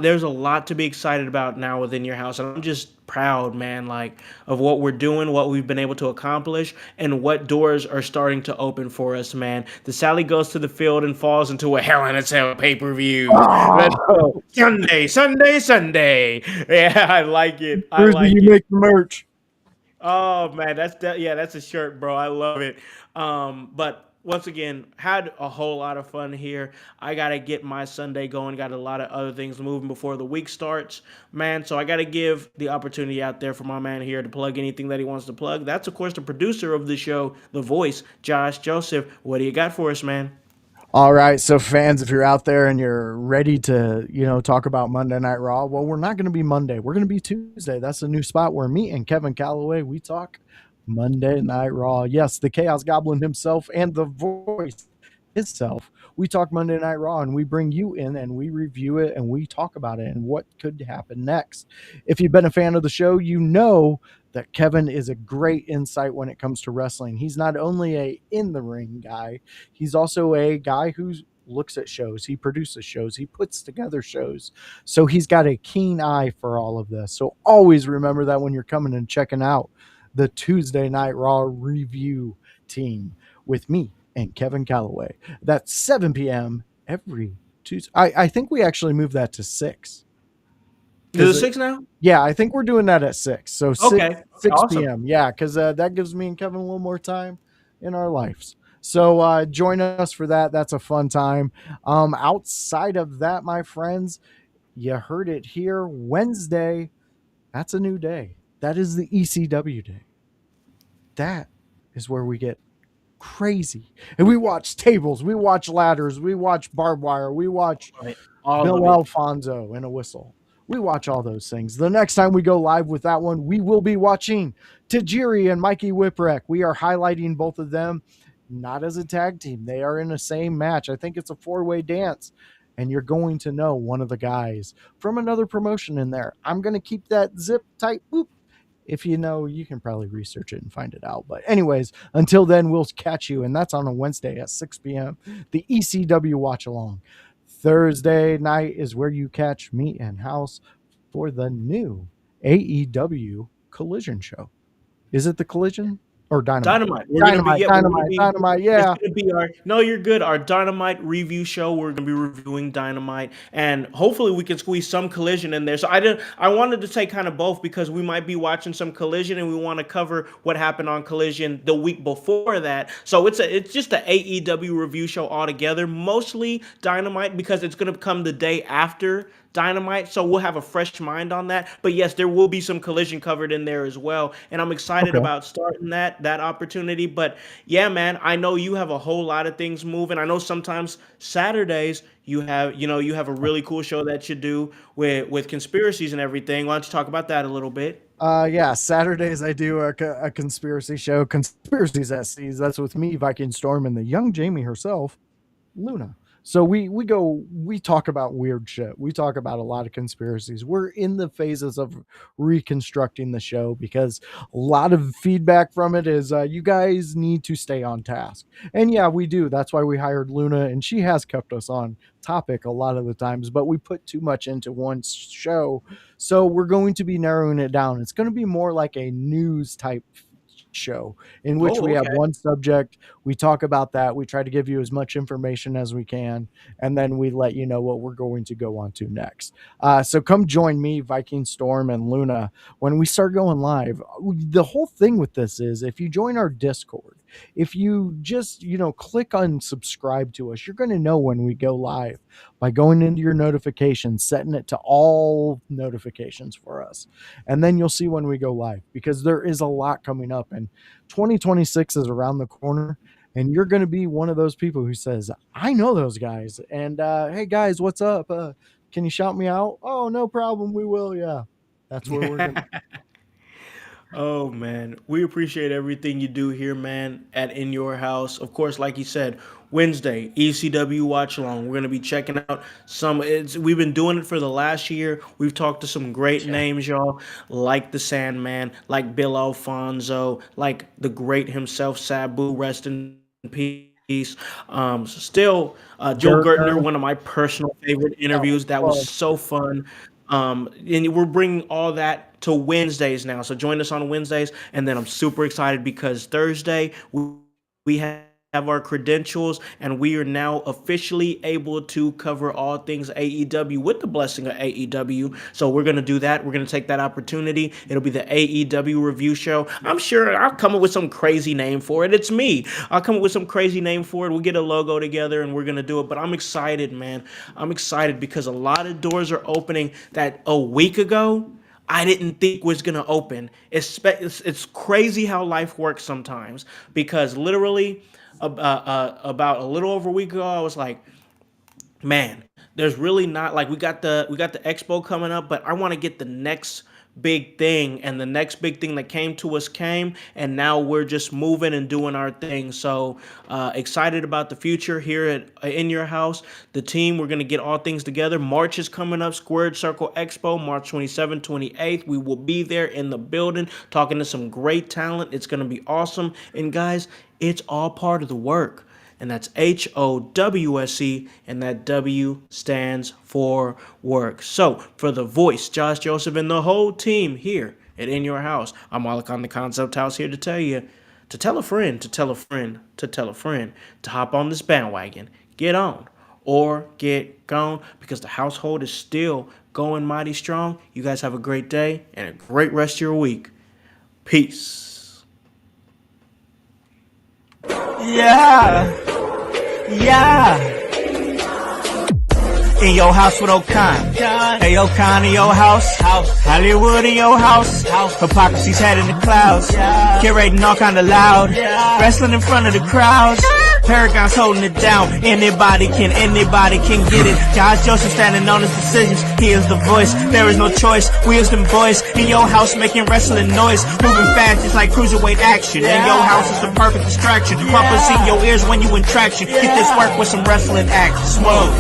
Speaker 3: there's a lot to be excited about now within your house, and I'm just proud, man, like of what we're doing, what we've been able to accomplish, and what doors are starting to open for us, man. The Sally goes to the field and falls into a Hell in a Cell pay-per-view. Let's go.
Speaker 4: Oh,
Speaker 3: Sunday, Sunday, Sunday. Yeah, I like it. I
Speaker 4: Jersey,
Speaker 3: like
Speaker 4: you
Speaker 3: it.
Speaker 4: make the merch.
Speaker 3: Oh man, yeah, that's a shirt, bro. I love it. But once again, had a whole lot of fun here. I gotta get my Sunday going. Got a lot of other things moving before the week starts, man. So I gotta give the opportunity out there for my man here to plug anything that he wants to plug. That's of course the producer of the show, the voice, Josh Joseph. What do you got for us, man?
Speaker 4: All right, so fans, if you're out there and you're ready to, talk about Monday Night Raw, well, we're not going to be Monday. We're going to be Tuesday. That's a new spot where me and Kevin Calloway, we talk Monday Night Raw. Yes, the Chaos Goblin himself and the voice itself. We talk Monday Night Raw and we bring you in and we review it and we talk about it and what could happen next. If you've been a fan of the show, you know that Kevin is a great insight when it comes to wrestling. He's not only a in the ring guy, he's also a guy who looks at shows, he produces shows, he puts together shows. So he's got a keen eye for all of this. So always remember that when you're coming and checking out the Tuesday Night Raw review team with me and Kevin Calloway. That's 7 p.m. every Tuesday. I think we actually moved that to 6.
Speaker 3: Is it 6 now?
Speaker 4: Yeah, I think we're doing that at 6. So 6,
Speaker 3: Okay,
Speaker 4: 6
Speaker 3: awesome.
Speaker 4: p.m. Yeah, because that gives me and Kevin a little more time in our lives. So join us for that. That's a fun time. Outside of that, my friends, you heard it here. Wednesday, that's a new day. That is the ECW day. That is where we get crazy. And we watch tables, we watch ladders, we watch barbed wire, we watch
Speaker 3: Right. All
Speaker 4: Bill
Speaker 3: of it.
Speaker 4: Alfonso and a whistle. We watch all those things. The next time we go live with that one, we will be watching Tajiri and Mikey Whipwreck. We are highlighting both of them, not as a tag team. They are in the same match. I think it's a 4-way dance. And you're going to know one of the guys from another promotion in there. I'm going to keep that zip tight. Boop. If you know, you can probably research it and find it out. But anyways, until then, we'll catch you. And that's on a Wednesday at 6 p.m. The ECW Watch Along. Thursday night is where you catch me and Howse for the new AEW Collision show. Is it the Collision or Dynamite?
Speaker 3: Dynamite. We're gonna be
Speaker 4: Dynamite.
Speaker 3: it's
Speaker 4: Yeah.
Speaker 3: gonna be our no, you're good. Our Dynamite review show. We're gonna be reviewing Dynamite, and hopefully we can squeeze some Collision in there. So I wanted to take kind of both because we might be watching some Collision, and we want to cover what happened on Collision the week before that. So it's just an AEW review show altogether. Mostly Dynamite because it's gonna come the day after Dynamite, so we'll have a fresh mind on that. But yes, there will be some Collision covered in there as well, and I'm excited
Speaker 4: Okay.
Speaker 3: about starting that opportunity. But yeah, man, I know you have a whole lot of things moving. I know sometimes Saturdays you have a really cool show that you do with conspiracies and everything. Why don't you talk about that a little bit?
Speaker 4: Yeah, Saturdays I do a conspiracy show, Conspiracies SCs. That's with me, Viking Storm, and the young Jamie herself, Luna. So we talk about weird shit. We talk about a lot of conspiracies. We're in the phases of reconstructing the show because a lot of feedback from it is you guys need to stay on task. And yeah, we do. That's why we hired Luna, and she has kept us on topic a lot of the times, but we put too much into one show. So we're going to be narrowing it down. It's going to be more like a news type show in which
Speaker 3: Oh,
Speaker 4: we have
Speaker 3: okay.
Speaker 4: one subject, we talk about that, we try to give you as much information as we can, and then we let you know what we're going to go on to next. So come join me, Viking Storm, and Luna when we start going live. The whole thing with this is if you join our Discord, if you just click on subscribe to us, you're going to know when we go live by going into your notifications, setting it to all notifications for us, and then you'll see when we go live, because there is a lot coming up, and 2026 is around the corner, and you're going to be one of those people who says, I know those guys, and hey guys, what's up, can you shout me out? Oh, no problem, we will. Yeah, that's where we're going to.
Speaker 3: Oh man, we appreciate everything you do here, man, at In Your House. Of course, like you said, Wednesday, ECW Watch Along. We're gonna be checking out we've been doing it for the last year. We've talked to some great names, y'all, like the Sandman, like Bill Alfonso, like the great himself, Sabu, rest in peace. Still, Joe
Speaker 4: Gertner.
Speaker 3: Gertner, one of my personal favorite interviews. That was so fun. And we're bringing all that to Wednesdays now. So join us on Wednesdays. And then I'm super excited because Thursday we have our credentials and we are now officially able to cover all things AEW with the blessing of AEW. So we're going to do that. We're going to take that opportunity. It'll be the AEW review show. I'm sure I'll come up with some crazy name for it. It's me. I'll come up with some crazy name for it. We'll get a logo together and we're going to do it. But I'm excited, man. I'm excited because a lot of doors are opening that a week ago I didn't think was gonna open. It's crazy how life works sometimes because literally about a little over a week ago, I was like, man, there's really not like we got the expo coming up, but I want to get the next big thing, and the next big thing that came to us came, and now we're just moving and doing our thing. So excited about the future here at In Your House. The team, we're gonna get all things together. March is coming up, Squared Circle Expo, March 27th, 28th. We will be there in the building talking to some great talent. It's gonna be awesome, and guys, it's all part of the work. And that's HOWSE, and that W stands for work. So, for the voice, Josh Joseph, and the whole team here at In Your House, I'm Alec on the Concept House here to tell you, to tell a friend, to tell a friend, to tell a friend, to hop on this bandwagon, get on, or get gone, because the household is still going mighty strong. You guys have a great day and a great rest of your week. Peace.
Speaker 2: Yeah. In your house with O'Kon. Hey, O'Kon in your house. Hollywood in your house. Hypocrisy's head in the clouds. Curating all kind of loud. Wrestling in front of the crowds. Paragon's holding it down. Anybody can get it. Josh Joseph standing on his decisions. He is the voice. There is no choice. We is them boys in your house making wrestling noise. Moving fast just like cruiserweight action. In your house is the perfect distraction. Bumpers in your ears when you in traction. Get this work with some wrestling action. Smoke.